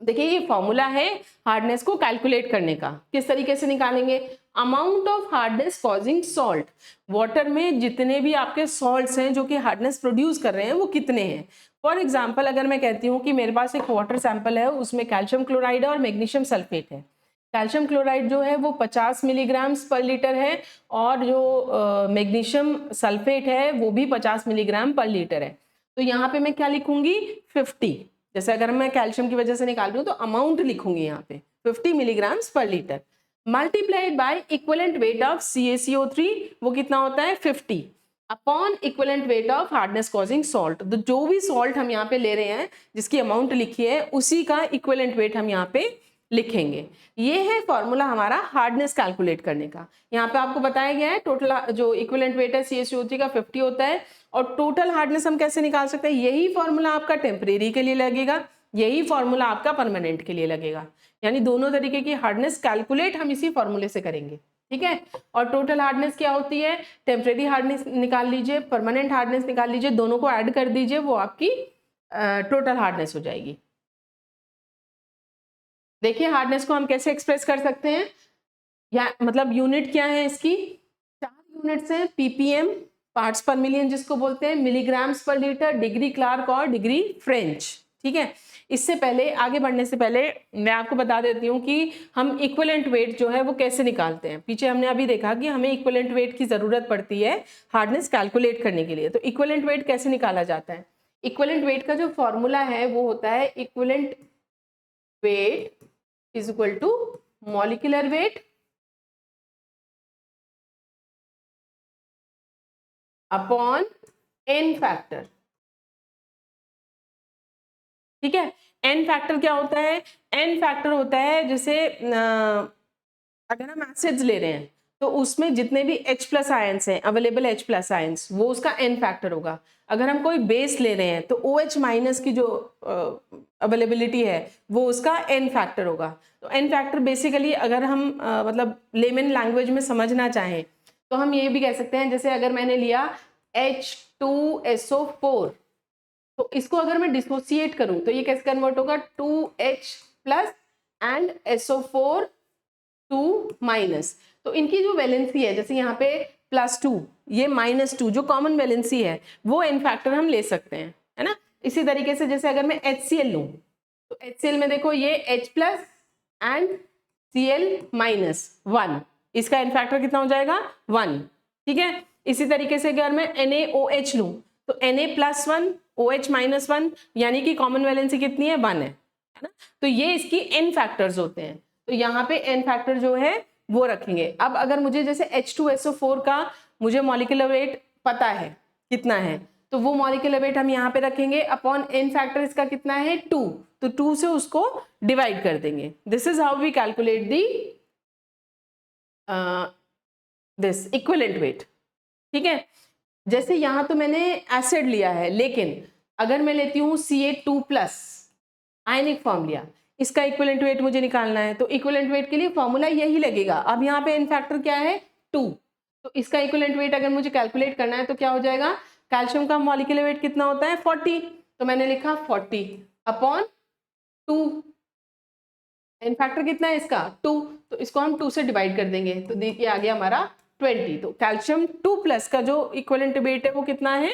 देखिए, ये फॉर्मूला है हार्डनेस को कैलकुलेट करने का। किस तरीके से निकालेंगे? Amount of hardness causing salt, water में जितने भी आपके सॉल्ट्स हैं जो कि हार्डनेस प्रोड्यूस कर रहे हैं वो कितने हैं। फॉर एग्जांपल, अगर मैं कहती हूँ कि मेरे पास एक वाटर सैंपल है, उसमें कैल्शियम क्लोराइड और मैग्नीशियम सल्फेट है। कैल्शियम क्लोराइड जो है वो 50 मिलीग्राम्स पर लीटर है और जो मैग्नीशियम सल्फेट है वो भी 50 मिलीग्राम पर लीटर है। तो यहाँ पे मैं क्या लिखूंगी, 50। जैसे अगर मैं कैल्शियम की वजह से निकाल रही हूँ तो अमाउंट लिखूंगी यहाँ पे 50 milligrams per litre, multiplied by equivalent weight of CaCO3, वो कितना होता है 50, upon equivalent weight of hardness causing salt. तो जो भी सॉल्ट हम यहाँ पे ले रहे हैं जिसकी अमाउंट लिखी है उसी का इक्विवेलेंट वेट हम यहाँ पे लिखेंगे। ये है फॉर्मूला हमारा हार्डनेस कैलकुलेट करने का। यहाँ पे आपको बताया गया है टोटल जो इक्विवेलेंट वेट है CaCO3 का 50 होता है, और टोटल हार्डनेस हम कैसे निकाल सकते हैं, यही फॉर्मूला आपका टेम्परेरी के लिए लगेगा, यही फॉर्मूला आपका परमानेंट के लिए लगेगा। यानी दोनों तरीके की हार्डनेस कैलकुलेट हम इसी फॉर्मूले से करेंगे। ठीक है, और टोटल हार्डनेस क्या होती है, टेम्परेरी हार्डनेस निकाल लीजिए, परमानेंट हार्डनेस निकाल लीजिए, दोनों को ऐड कर दीजिए, वो आपकी टोटल हार्डनेस हो जाएगी। देखिए, हार्डनेस को हम कैसे एक्सप्रेस कर सकते हैं, या मतलब यूनिट क्या है इसकी, 4 यूनिट्स हैं, ppm पार्ट्स पर मिलियन जिसको बोलते हैं, milligrams per litre, degree Clark और डिग्री फ्रेंच। ठीक है, इससे पहले आगे बढ़ने से पहले मैं आपको बता देती हूँ कि हम इक्विवेलेंट वेट जो है वो कैसे निकालते हैं। पीछे हमने अभी देखा कि हमें इक्विवेलेंट वेट की जरूरत पड़ती है हार्डनेस कैलकुलेट करने के लिए। तो इक्विवेलेंट वेट कैसे निकाला जाता है, इक्विवेलेंट वेट का जो फॉर्मूला है वो होता है equivalent weight is equal to molecular weight upon n factor. ठीक है, n फैक्टर क्या होता है, n फैक्टर होता है जैसे अगर हम एसिड्स ले रहे हैं तो उसमें जितने भी H+ आयंस हैं, अवेलेबल H+ आयंस, वो उसका n फैक्टर होगा। अगर हम कोई बेस ले रहे हैं तो OH- की जो अवेलेबिलिटी है वो उसका n फैक्टर होगा। तो n फैक्टर बेसिकली अगर हम मतलब लेमन लैंग्वेज में समझना चाहें तो हम ये भी कह सकते हैं, जैसे अगर मैंने लिया H2SO4, तो इसको अगर मैं डिसोसिएट करूं तो ये कैसे कन्वर्ट होगा, 2H+ एंड SO4 2-। तो इनकी जो वैलेंसी है, जैसे यहाँ पे +2, ये -2, जो कॉमन वैलेंसी है वो n फैक्टर हम ले सकते हैं, है ना। इसी तरीके से जैसे अगर मैं HCl लूं तो HCl में देखो ये H+ एंड Cl-1, इसका n फैक्टर कितना हो जाएगा 1। ठीक है, इसी तरीके से अगर मैं NaOH लूं तो Na+1 OH-1 यानी कि कॉमन वैलेंसी कितनी है, 1 है ना। तो ये इसकी n फैक्टर्स होते हैं, तो यहाँ पे n फैक्टर जो है वो रखेंगे। अब अगर मुझे जैसे H2SO4 का मुझे मॉलिक्यूलर वेट पता है कितना है, तो वो मॉलिक्यूलर वेट हम यहाँ पे रखेंगे अपॉन n फैक्टर इसका कितना है 2, तो 2 से उसको डिवाइड कर देंगे। This is how we calculate the this equivalent weight. ठीक है, जैसे यहाँ तो मैंने एसिड लिया है, लेकिन अगर मैं लेती हूँ Ca2+ आयनिक फॉर्म लिया, इसका इक्विवेलेंट वेट मुझे निकालना है, तो इक्विवेलेंट वेट के लिए फॉर्मूला यही लगेगा। अब यहाँ पे n फैक्टर क्या है 2, तो इसका इक्विवेलेंट वेट अगर मुझे कैलकुलेट करना है तो क्या हो जाएगा, कैल्शियम का मॉलिक्यूलर वेट कितना होता है 40, तो मैंने लिखा 40 अपॉन 2, n फैक्टर कितना है इसका 2, तो इसको हम 2 से डिवाइड कर देंगे, तो देखिए आ गया हमारा 20। तो कैल्शियम 2+ का जो इक्विवेलेंट वेट है वो कितना है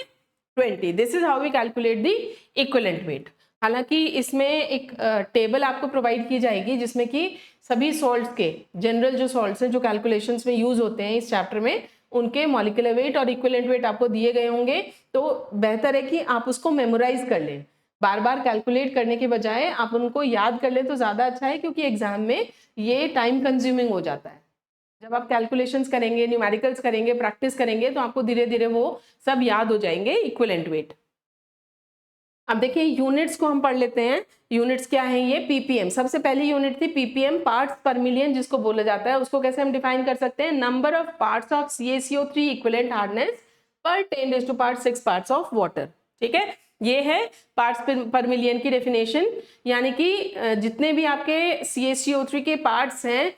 20। This is how we calculate the equivalent weight. हालांकि इसमें एक टेबल आपको प्रोवाइड की जाएगी जिसमें कि सभी सॉल्ट्स के जनरल जो सॉल्ट्स हैं जो कैलकुलेशंस में यूज होते हैं इस चैप्टर में, उनके मॉलिक्यूलर वेट और इक्विवेलेंट वेट आपको दिए गए होंगे। तो बेहतर है कि आप उसको मेमोराइज कर लें, बार बार कैलकुलेट करने के बजाय आप उनको याद कर लें तो ज़्यादा अच्छा है, क्योंकि एग्जाम में ये टाइम कंज्यूमिंग हो जाता है। जब आप कैलकुलेशंस करेंगे, न्यूमेरिकल्स करेंगे, प्रैक्टिस करेंगे, तो आपको धीरे धीरे वो सब याद हो जाएंगे इक्विवेलेंट वेट। अब देखिए यूनिट्स को हम पढ़ लेते हैं। यूनिट्स क्या है, ये ppm, सबसे पहली यूनिट थी ppm, पार्ट्स पर मिलियन जिसको बोला जाता है। उसको कैसे हम डिफाइन कर सकते हैं, number of parts of CaCO3 equivalent hardness पर 10⁶ पार्ट्स ऑफ वाटर। ठीक है, ये है पार्ट्स पर मिलियन की डेफिनेशन, यानी कि जितने भी आपके CaCO3 के पार्ट्स हैं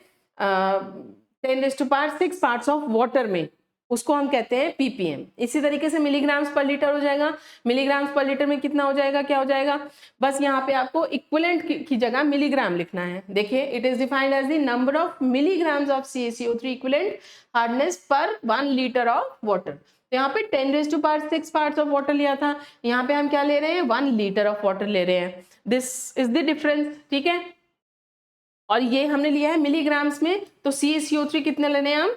10⁶ पार्ट्स ऑफ वाटर में, उसको हम कहते हैं ppm। इसी तरीके से मिलीग्राम्स पर लीटर हो जाएगा, मिलीग्राम्स पर लीटर में कितना हो जाएगा, क्या हो जाएगा, बस यहाँ पे आपको इक्विवेलेंट की जगह मिलीग्राम लिखना है। देखिए it is defined as the number of milligrams of CaCO3 equivalent hardness per 1 litre of water. तो यहाँ पे 10⁶ पार्ट्स ऑफ वाटर लिया था, यहाँ पे हम क्या ले रहे हैं 1 लीटर ऑफ वाटर ले रहे हैं। This is the difference. ठीक है, और ये हमने लिया है मिलीग्राम्स में, तो CaCO3 कितने लेने हैं हम,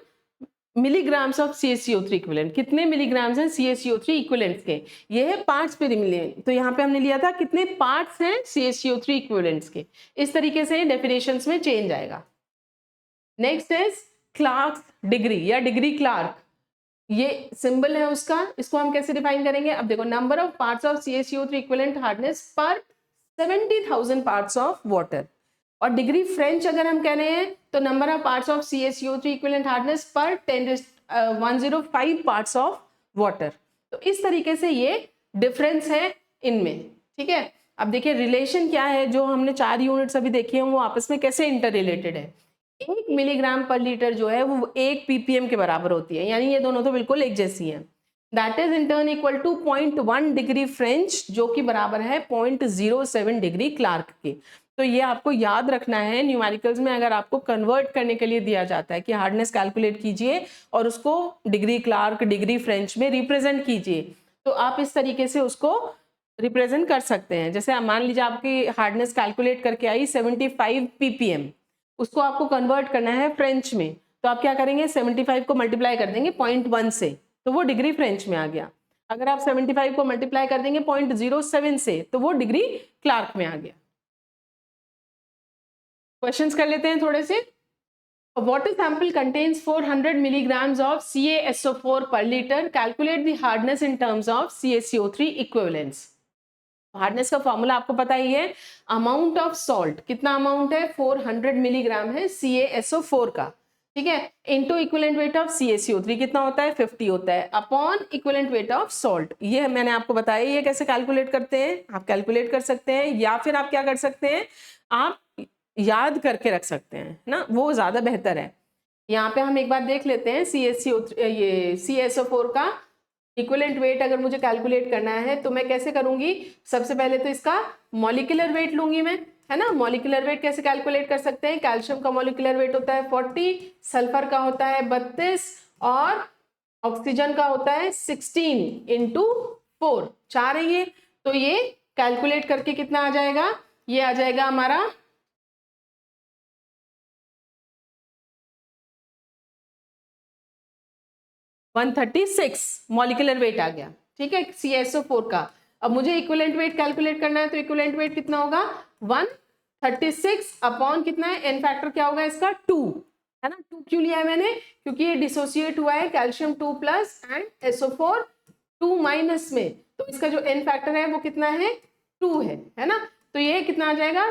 मिलीग्राम्स ऑफ CaCO3 इक्विवेलेंट, कितने मिलीग्राम्स हैं CaCO3 इक्विवेलेंट्स के, ये है पार्ट्स पर मिलियन। तो यहाँ पे हमने लिया था कितने पार्ट्स हैं CaCO3 इक्विवेलेंट्स के। इस तरीके से डेफिनेशंस में चेंज आएगा। नेक्स्ट इज क्लार्क्स डिग्री या डिग्री क्लार्क, ये सिंबल है उसका, इसको हम कैसे डिफाइन करेंगे। अब देखो, number of parts of CaCO3 equivalent hardness पर 70,000 पार्ट्स ऑफ वाटर। और डिग्री फ्रेंच अगर हम कह रहे हैं तो number of parts of CaCO3 equivalent hardness पर 105 पार्ट्स ऑफ वाटर। तो इस तरीके से ये डिफरेंस है इनमें। ठीक है, अब देखिए रिलेशन क्या है, जो हमने 4 यूनिट्स अभी देखी हैं वो आपस में कैसे इंटर रिलेटेड है। 1 मिलीग्राम पर लीटर जो है वो 1 ppm के बराबर होती है, यानी ये दोनों तो बिल्कुल एक जैसी हैं। That is in turn equal to 0.1 degree French, जो कि बराबर है 0.07 डिग्री क्लार्क के। तो ये आपको याद रखना है, न्यूमेरिकल्स में अगर आपको कन्वर्ट करने के लिए दिया जाता है कि हार्डनेस कैलकुलेट कीजिए और उसको डिग्री क्लार्क, डिग्री फ्रेंच में रिप्रेजेंट कीजिए, तो आप इस तरीके से उसको रिप्रेजेंट कर सकते हैं। जैसे मान लीजिए आपकी हार्डनेस कैलकुलेट करके आई 75 ppm, उसको आपको कन्वर्ट करना है फ्रेंच में, तो आप क्या करेंगे 75 को मल्टीप्लाई कर देंगे 0.1 से, तो वो डिग्री फ्रेंच में आ गया। अगर आप 75 को मल्टीप्लाई कर देंगे 0.07 से, तो वो डिग्री क्लार्क में आ गया। क्वेश्चंस कर लेते हैं थोड़े से। A water sample contains 400 milligrams of CaSO4 per liter. Calculate the hardness in terms of CaCO3 equivalents. Hardness का फॉर्मूला आपको पता ही है, अमाउंट ऑफ सॉल्ट, कितना अमाउंट है 400 मिलीग्राम है CaSO4 का, ठीक है, into equivalent weight of CaCO3 कितना होता है 50 होता है, upon equivalent weight of salt. ये मैंने आपको बताया, ये कैसे कैलकुलेट करते हैं, आप कैलकुलेट कर सकते हैं या फिर आप क्या कर सकते हैं, आप याद करके रख सकते हैं ना, वो ज्यादा बेहतर है। यहाँ पे हम एक बार देख लेते हैं CaSO4 का इक्विवेलेंट वेट अगर मुझे कैलकुलेट करना है तो मैं कैसे करूंगी। सबसे पहले तो इसका मॉलिक्यूलर वेट लूंगी मैं, है ना। मॉलिक्यूलर वेट कैसे कैलकुलेट कर सकते हैं, कैल्शियम का मॉलिक्यूलर वेट होता है 40, सल्फर का होता है 32 और ऑक्सीजन का होता है 16 इंटू 4, 4 है ये। तो ये कैलकुलेट करके कितना आ जाएगा, ये आ जाएगा हमारा 136 मॉलिक्यूलर वेट आ गया, ठीक है, CaSO4 का। अब मुझे इक्विवेलेंट वेट कैलकुलेट करना है, तो इक्विवेलेंट वेट कितना होगा 136 अपॉन कितना है, एन फैक्टर क्या होगा इसका 2 है ना। 2 क्यों लिया है मैंने, क्योंकि ये डिसोसिएट हुआ है कैल्शियम 2+ एंड SO4 2- में, तो इसका जो एन फैक्टर है वो कितना है 2 है ना। तो ये कितना आ जाएगा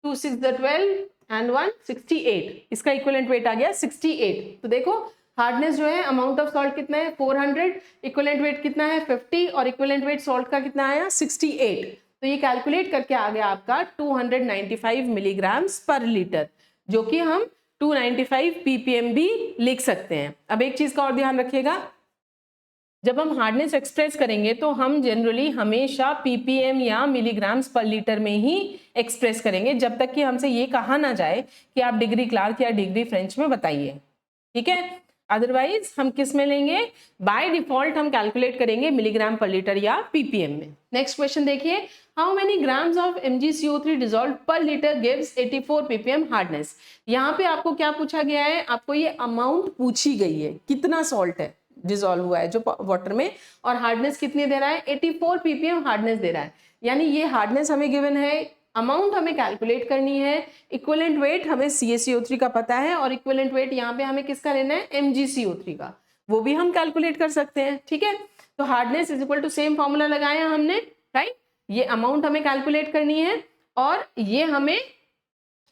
2 6 12 एंड 1 68, इसका इक्विवेलेंट वेट आ गया 68। तो देखो हार्डनेस जो है, अमाउंट ऑफ सॉल्ट कितना है 400, इक्विवेलेंट वेट कितना है 50 और इक्विवेलेंट वेट सॉल्ट का कितना आया 68। तो ये कैलकुलेट करके आ गया आपका 295 मिलीग्राम्स पर लीटर, जो कि हम 295 ppm भी लिख सकते हैं। अब एक चीज का और ध्यान रखिएगा, जब हम हार्डनेस एक्सप्रेस करेंगे तो हम जनरली हमेशा ppm या मिलीग्राम्स पर लीटर में ही एक्सप्रेस करेंगे, जब तक कि हमसे ये कहा ना जाए कि आप डिग्री क्लार्क या डिग्री फ्रेंच में बताइए, ठीक है। अदरवाइज हम किस में लेंगे, बाय डिफॉल्ट हम कैलकुलेट करेंगे मिलीग्राम पर लीटर या ppm में। नेक्स्ट क्वेश्चन देखिए, how many grams of MgCO3 dissolve पर लीटर गिव्स 84 ppm हार्डनेस। यहाँ पे आपको क्या पूछा गया है, आपको ये अमाउंट पूछी गई है, कितना सॉल्ट है डिजॉल्व हुआ है जो वाटर में, और हार्डनेस कितनी दे रहा है 84 ppm हार्डनेस दे रहा है। यानी ये हार्डनेस हमें गिवन है, अमाउंट हमें कैलकुलेट करनी है, इक्विवेलेंट वेट हमें CaCO3 का पता है, और इक्विवेलेंट वेट यहाँ पे हमें किसका लेना है MgCO3 का, वो भी हम कैलकुलेट कर सकते हैं, ठीक है। तो hardness is equal to same formula लगाया हमने, राइट। ये अमाउंट हमें कैलकुलेट करनी है और ये हमें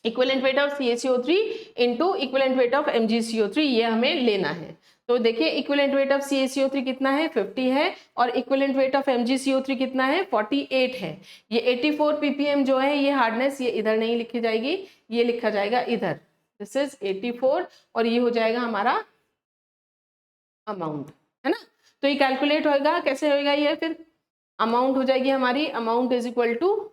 equivalent weight of CaCO3 into equivalent weight of MgCO3 ये हमें लेना है। तो देखिए इक्विवेलेंट वेट ऑफ CaCO3 कितना है 50 है, और इक्विवेलेंट वेट ऑफ MgCO3 कितना है 48 है। ये 84 ppm जो है ये हार्डनेस, ये इधर नहीं लिखी जाएगी, ये लिखा जाएगा इधर, दिस इज 84, और ये हो जाएगा हमारा अमाउंट, है ना। तो ये कैलकुलेट होगा, कैसे होगा ये, फिर अमाउंट हो जाएगी हमारी, amount is equal to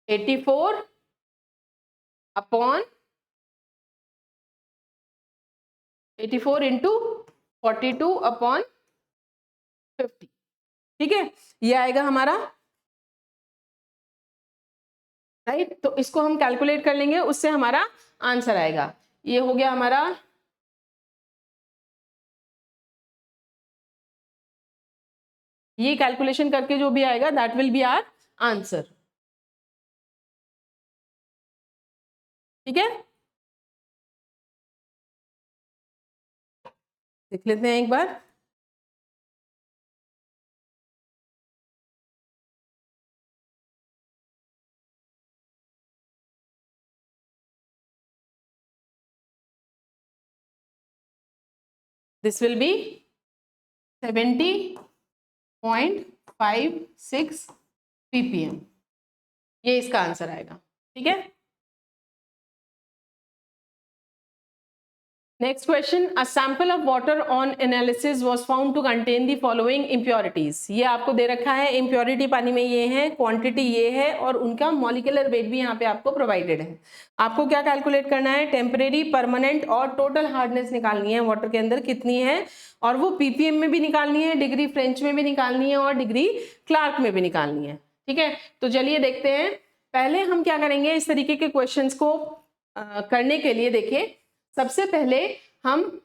84 upon 84 into 42 upon 50, ठीक है, ये आएगा हमारा, राइट। तो इसको हम कैलकुलेट कर लेंगे, उससे हमारा आंसर आएगा, ये हो गया हमारा ये कैलकुलेशन करके जो भी आएगा that will be our answer, ठीक है। देख लेते हैं एक बार, दिस विल बी 70.56 ppm, ये इसका आंसर आएगा, ठीक है। Next question, a sample of water on analysis was found to contain the following impurities। ये आपको दे रखा है, impurity पानी में ये है, quantity ये है, और उनका molecular weight भी यहाँ पे आपको provided है। आपको क्या कैलकुलेट करना है, टेम्परेरी, परमानेंट और टोटल हार्डनेस निकालनी है वाटर के अंदर कितनी है, और वो ppm में भी निकालनी है, डिग्री फ्रेंच में भी निकालनी है, और डिग्री क्लार्क में भी निकालनी है, ठीक है। तो चलिए देखते हैं, पहले हम क्या करेंगे, इस तरीके के क्वेश्चंस को करने के लिए देखिए, सबसे पहले हम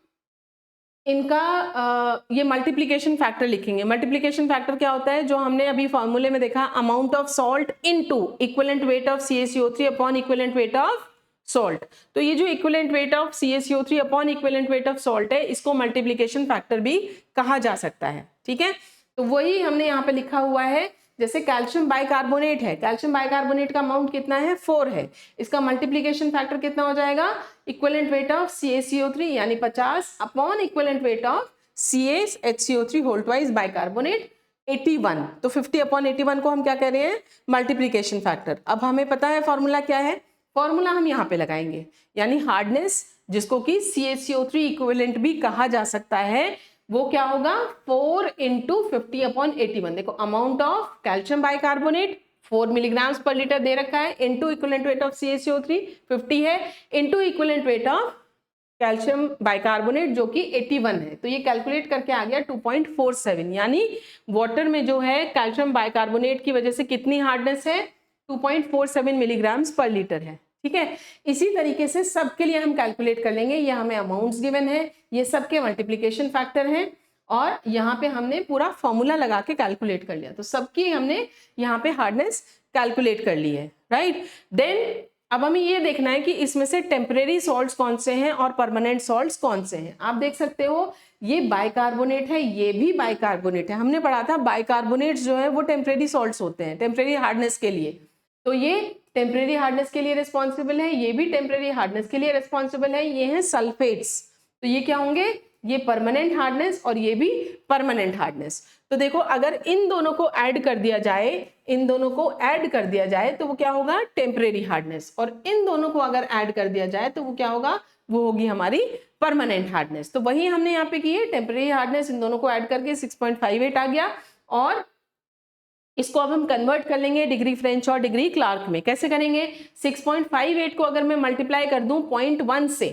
इनका ये मल्टीप्लिकेशन फैक्टर लिखेंगे। मल्टीप्लिकेशन फैक्टर क्या होता है, जो हमने अभी फॉर्मूले में देखा, amount of salt into equivalent weight of CaCO3 upon equivalent weight of salt. तो ये जो equivalent weight of CaCO3 upon equivalent weight of salt है, इसको मल्टीप्लिकेशन फैक्टर भी कहा जा सकता है, ठीक है। तो वही हमने यहाँ पे लिखा हुआ है, जैसे कैल्शियम बाइकार्बोनेट है, कैल्शियम बाइकार्बोनेट का अमाउंट कितना है 4 है, इसका मल्टीप्लिकेशन फैक्टर कितना हो जाएगा, इक्विवेलेंट वेट ऑफ CaCO3 यानी 50 upon equivalent weight of CaHCO3 whole twice bicarbonate 81। तो 50 अपॉन 81 को हम क्या कह रहे हैं, मल्टीप्लिकेशन फैक्टर। अब हमें पता है फॉर्मूला क्या है, फॉर्मूला हम यहाँ पे लगाएंगे, यानी हार्डनेस जिसको कि CaCO3 इक्विवेलेंट भी कहा जा सकता है, वो क्या होगा 4 इंटू 50 अपॉन 81। देखो amount of calcium bicarbonate 4 milligrams per litre दे रखा है, into equivalent weight of CaCO3 50 है, into equivalent weight of calcium bicarbonate जो कि 81 है। तो ये कैलकुलेट करके आ गया 2.47, यानी वाटर में जो है कैल्शियम बाइकार्बोनेट की वजह से कितनी हार्डनेस है 2.47 मिलीग्राम्स पर लीटर है, ठीक है। इसी तरीके से सबके लिए हम कैलकुलेट कर लेंगे। ये हमें अमाउंट्स गिवन है, ये सबके मल्टीप्लिकेशन फैक्टर हैं और यहाँ पे हमने पूरा फॉर्मूला लगा के कैलकुलेट कर लिया। तो सबकी हमने यहाँ पे हार्डनेस कैलकुलेट कर ली है, राइट। देन अब हमें ये देखना है कि इसमें से टेम्परेरी सॉल्ट्स कौन से हैं और परमानेंट सॉल्ट्स कौन से हैं। आप देख सकते हो ये बाइकार्बोनेट है, ये भी बाइकार्बोनेट है। हमने पढ़ा था बाइकार्बोनेट्स जो है वो टेम्परेरी सॉल्ट्स होते हैं टेम्परेरी हार्डनेस के लिए। तो ये टेम्परेरी हार्डनेस के लिए रिस्पॉन्सिबल है, ये भी टेम्परेरी हार्डनेस के लिए रिस्पॉन्सिबल है। ये हैं सल्फेट्स, तो ये क्या होंगे, ये परमानेंट हार्डनेस और ये भी परमानेंट हार्डनेस। तो देखो अगर इन दोनों को ऐड कर दिया जाए, इन दोनों को ऐड कर दिया जाए तो वो क्या होगा, टेम्परेरी हार्डनेस, और इन दोनों को अगर ऐड कर दिया जाए तो वो क्या होगा, वो होगी हमारी परमानेंट हार्डनेस। तो वही हमने यहाँ पे की है, टेम्परेरी हार्डनेस इन दोनों को ऐड करके 6.58 आ गया। और इसको अब हम कन्वर्ट कर लेंगे डिग्री फ्रेंच और डिग्री क्लार्क में। कैसे करेंगे, 6.58 को अगर मैं मल्टीप्लाई कर दूं 0.1 से,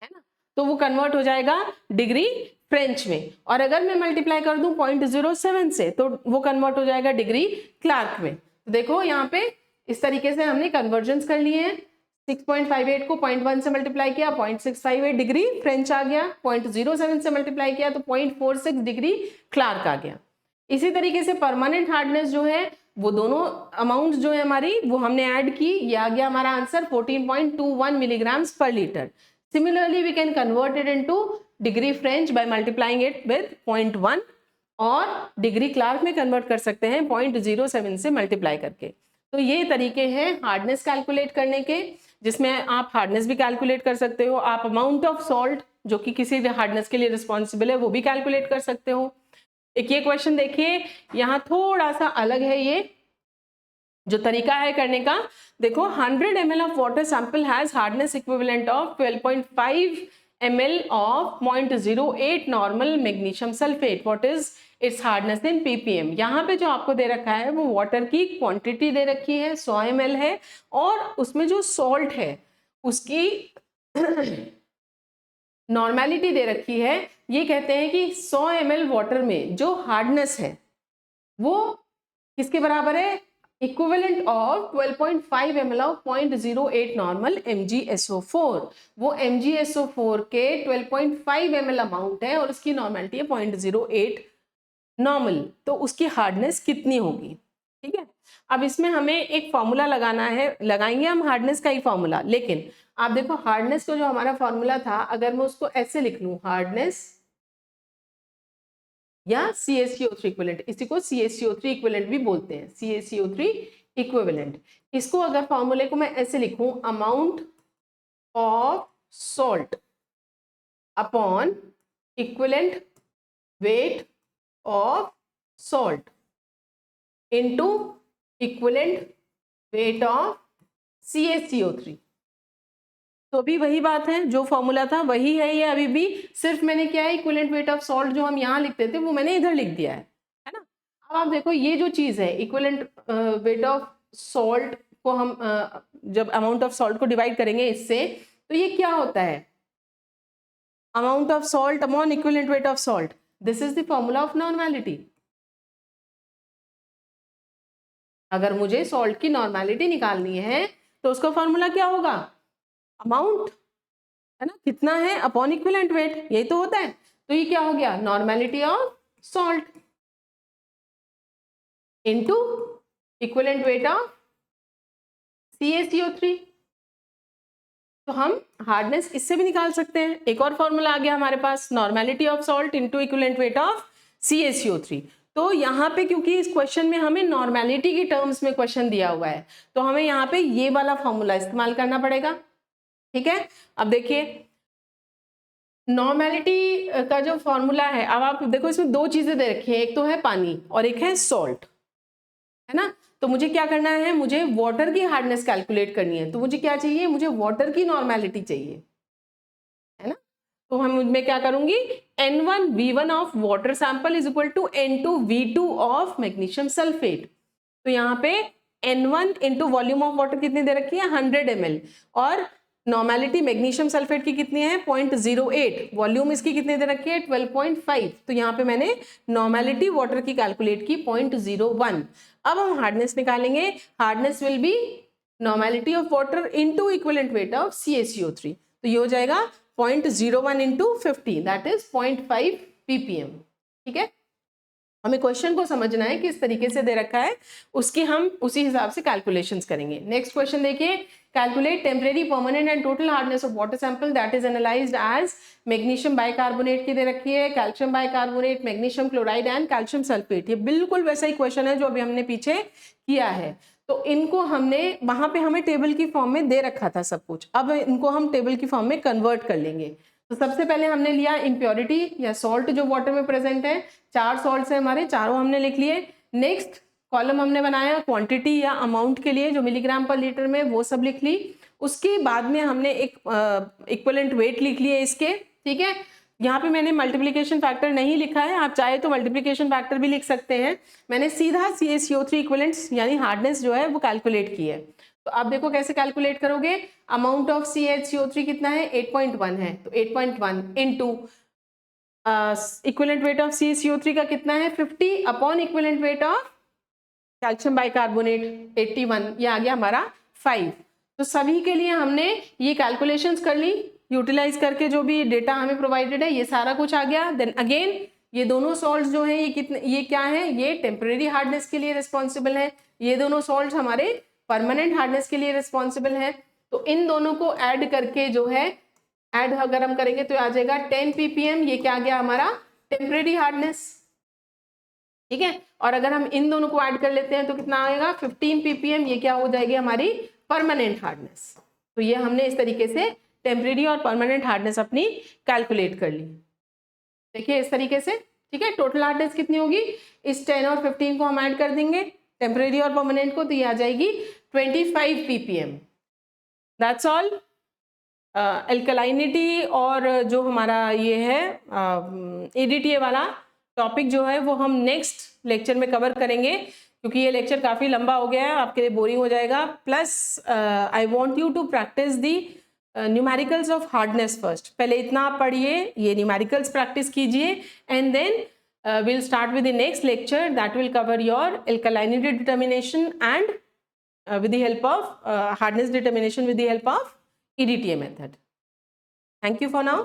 है ना, तो वो कन्वर्ट हो जाएगा डिग्री फ्रेंच में, और अगर मैं मल्टीप्लाई कर दूं 0.07 से तो वो कन्वर्ट हो जाएगा डिग्री क्लार्क में। तो देखो यहाँ पे इस तरीके से हमने कन्वर्जन्स कर लिए हैं। 6.58 को 0.1 से मल्टीप्लाई किया 0.658 डिग्री फ्रेंच आ गया, 0.07 से मल्टीप्लाई किया तो 0.46 डिग्री क्लार्क आ गया। इसी तरीके से परमानेंट हार्डनेस जो है वो दोनों अमाउंट जो है हमारी वो हमने ऐड की, ये आ गया हमारा answer 14.21 milligrams per litre. Similarly we can convert it into degree French by multiplying it with 0.1, और डिग्री क्लार्क में कन्वर्ट कर सकते हैं 0.07 से मल्टीप्लाई करके। तो ये तरीके हैं हार्डनेस कैलकुलेट करने के, जिसमें आप हार्डनेस भी कैलकुलेट कर सकते हो, आप अमाउंट ऑफ सॉल्ट जो कि किसी हार्डनेस के लिए रिस्पॉन्सिबल है वो भी कैलकुलेट कर सकते हो। एक ये क्वेश्चन देखिए, यहाँ थोड़ा सा अलग है ये जो तरीका है करने का। देखो 100 ml of water sample has hardness equivalent of 12.5 ml of 0.08 normal magnesium sulphate, what is it's hardness in ppm। यहाँ पे जो आपको दे रखा है वो वाटर की क्वांटिटी दे रखी है 100 ml है, और उसमें जो सॉल्ट है उसकी नॉर्मेलिटी दे रखी है। ये कहते हैं कि 100 ml वाटर में जो हार्डनेस है वो किसके बराबर है, equivalent of 12.5 ml of 0.08 normal MgSO4। वो MgSO4 के 12.5 ml अमाउंट है और उसकी नॉर्मेलिटी है 0.08 नॉर्मल, तो उसकी हार्डनेस कितनी होगी। ठीक है, अब इसमें हमें एक फॉर्मूला लगाना है, लगाएंगे हम हार्डनेस का ही फॉर्मूला। लेकिन आप देखो हार्डनेस को जो हमारा फॉर्मूला था, अगर मैं उसको ऐसे लिख लूं, हार्डनेस या CaCO3 इक्विवेलेंट, इसी को CaCO3 इक्विवेलेंट भी बोलते हैं, CaCO3 इक्विवेलेंट। इसको अगर फॉर्मूले को मैं ऐसे लिखूं, amount of salt upon equivalent weight of salt into equivalent weight of CaCO3। तो भी वही बात है, जो फॉर्मूला था वही है ये अभी भी, सिर्फ मैंने क्या है, इक्विवेलेंट वेट ऑफ सॉल्ट जो हम यहाँ लिखते थे वो मैंने इधर लिख दिया है ना। अब आप देखो ये जो चीज़ है इक्विवेलेंट वेट ऑफ सॉल्ट को हम जब अमाउंट ऑफ सॉल्ट को डिवाइड करेंगे इससे, तो ये क्या होता है, amount of salt upon equivalent weight of salt, this is the formula of normality. अगर मुझे सॉल्ट की नॉर्मेलिटी निकालनी है तो उसका फॉर्मूला क्या होगा, अमाउंट है ना, कितना है अपॉन इक्विवेलेंट वेट, यही तो होता है। तो ये क्या हो गया, normality of salt into equivalent weight of CaCO3। तो हम हार्डनेस इससे भी निकाल सकते हैं। एक और फॉर्मूला आ गया हमारे पास, normality of salt into equivalent weight of CaCO3। तो यहाँ पे क्योंकि इस क्वेश्चन में हमें नॉर्मेलिटी के टर्म्स में क्वेश्चन दिया हुआ है, तो हमें यहाँ पे ये वाला फॉर्मूला इस्तेमाल करना पड़ेगा। ठीक है, अब देखिए नॉर्मेलिटी का जो फॉर्मूला है, अब आप देखो इसमें दो चीजें दे रखी है, एक तो है पानी और एक है सॉल्ट, है ना। तो मुझे क्या करना है, मुझे वाटर की हार्डनेस कैलकुलेट करनी है, तो मुझे क्या चाहिए, मुझे वाटर की नॉर्मेलिटी चाहिए, है ना। तो मैं क्या करूंगी, N1V1 of water sample is equal to N2V2 of magnesium sulphate. तो यहाँ पे N1 into volume of water कितनी दे रखी है, 100 ml, और नॉर्मेलिटी मैग्नीशियम सल्फेट की कितनी है 0.08, वॉल्यूम इसकी कितनी दे रखी है 12.5। तो यहाँ पे मैंने नॉर्मेलिटी वाटर की कैलकुलेट की 0.01। अब हम हार्डनेस निकालेंगे, hardness will be normality of water into equivalent weight of CaCO3, तो ये हो जाएगा 0.01 इंटू 50, दैट इज 0.5 ppm। ठीक है, हमें क्वेश्चन को समझना है किस तरीके से दे रखा है, उसकी हम उसी हिसाब से कैलकुलेशंस करेंगे। नेक्स्ट क्वेश्चन देखिए, calculate temporary permanent and total hardness of water sample that is analysed as magnesium bicarbonate की दे रखी है, calcium bicarbonate, magnesium chloride and calcium sulphate. ये बिल्कुल वैसा ही क्वेश्चन है जो अभी हमने पीछे किया है। तो इनको हमने वहां पे हमें टेबल की फॉर्म में दे रखा था सब कुछ, अब इनको हम टेबल की फॉर्म में कन्वर्ट कर लेंगे। तो सबसे पहले हमने लिया इम्प्योरिटी या सॉल्ट जो वाटर में प्रेजेंट है, 4 सॉल्ट्स है हमारे, चारों हमने लिख लिए। नेक्स्ट कॉलम हमने बनाया क्वांटिटी या अमाउंट के लिए, जो मिलीग्राम पर लीटर में, वो सब लिख ली। उसके बाद में हमने एक इक्विवेलेंट वेट लिख लिए इसके। ठीक है, यहाँ पे मैंने मल्टीप्लिकेशन फैक्टर नहीं लिखा है, आप चाहे तो मल्टीप्लिकेशन फैक्टर भी लिख सकते हैं। मैंने सीधा CaCO3 इक्विवेलेंट्स यानी हार्डनेस जो है वो कैलकुलेट की है। तो आप देखो कैसे कैलकुलेट करोगे। अमाउंट ऑफ CaCO3 कितना है, 8.1 है, तो 8.1 into equivalent weight of CaCO3 का कितना है 50 upon equivalent weight of calcium bicarbonate 81, ये आ गया हमारा 5। तो सभी के लिए हमने ये कैलकुलेशंस कर ली, यूटिलाइज करके जो भी डेटा हमें प्रोवाइडेड है ये सारा कुछ आ गया। देन अगेन ये दोनों सॉल्ट्स जो हैं ये कितने, ये क्या है, ये टेम्परेरी हार्डनेस के लिए रिस्पॉन्सिबल है, ये दोनों सॉल्ट्स हमारे परमानेंट हार्डनेस के लिए रिस्पॉन्सिबल है। तो इन दोनों को ऐड करके जो है, ऐड अगर हम करेंगे तो आ जाएगा 10 ppm, ये क्या आ गया हमारा टेम्परेरी हार्डनेस। ठीक है, और अगर हम इन दोनों को ऐड कर लेते हैं तो कितना आएगा 15 ppm, ये क्या हो जाएगी हमारी परमानेंट हार्डनेस। तो ये हमने इस तरीके से टेम्परेरी और परमानेंट हार्डनेस अपनी कैलकुलेट कर ली। देखिए इस तरीके से। ठीक है, टोटल हार्डनेस कितनी होगी, इस 10 और 15 को हम ऐड कर देंगे टेम्परेरी और परमानेंट को, तो ये आ जाएगी 25 ppm। That's all. एल्कलाइनिटी और जो हमारा ये है ADTA वाला टॉपिक जो है वो हम नेक्स्ट लेक्चर में कवर करेंगे, क्योंकि ये लेक्चर काफ़ी लंबा हो गया है, आपके लिए बोरिंग हो जाएगा। Plus I want you to practice the numericals of hardness first. पहले इतना आप पढ़िए, ये न्यूमेरिकल्स प्रैक्टिस कीजिए, and then we'll start with the next lecture that will cover your alkalinity determination and with the help of hardness determination with the help of EDTA method. Thank you for now.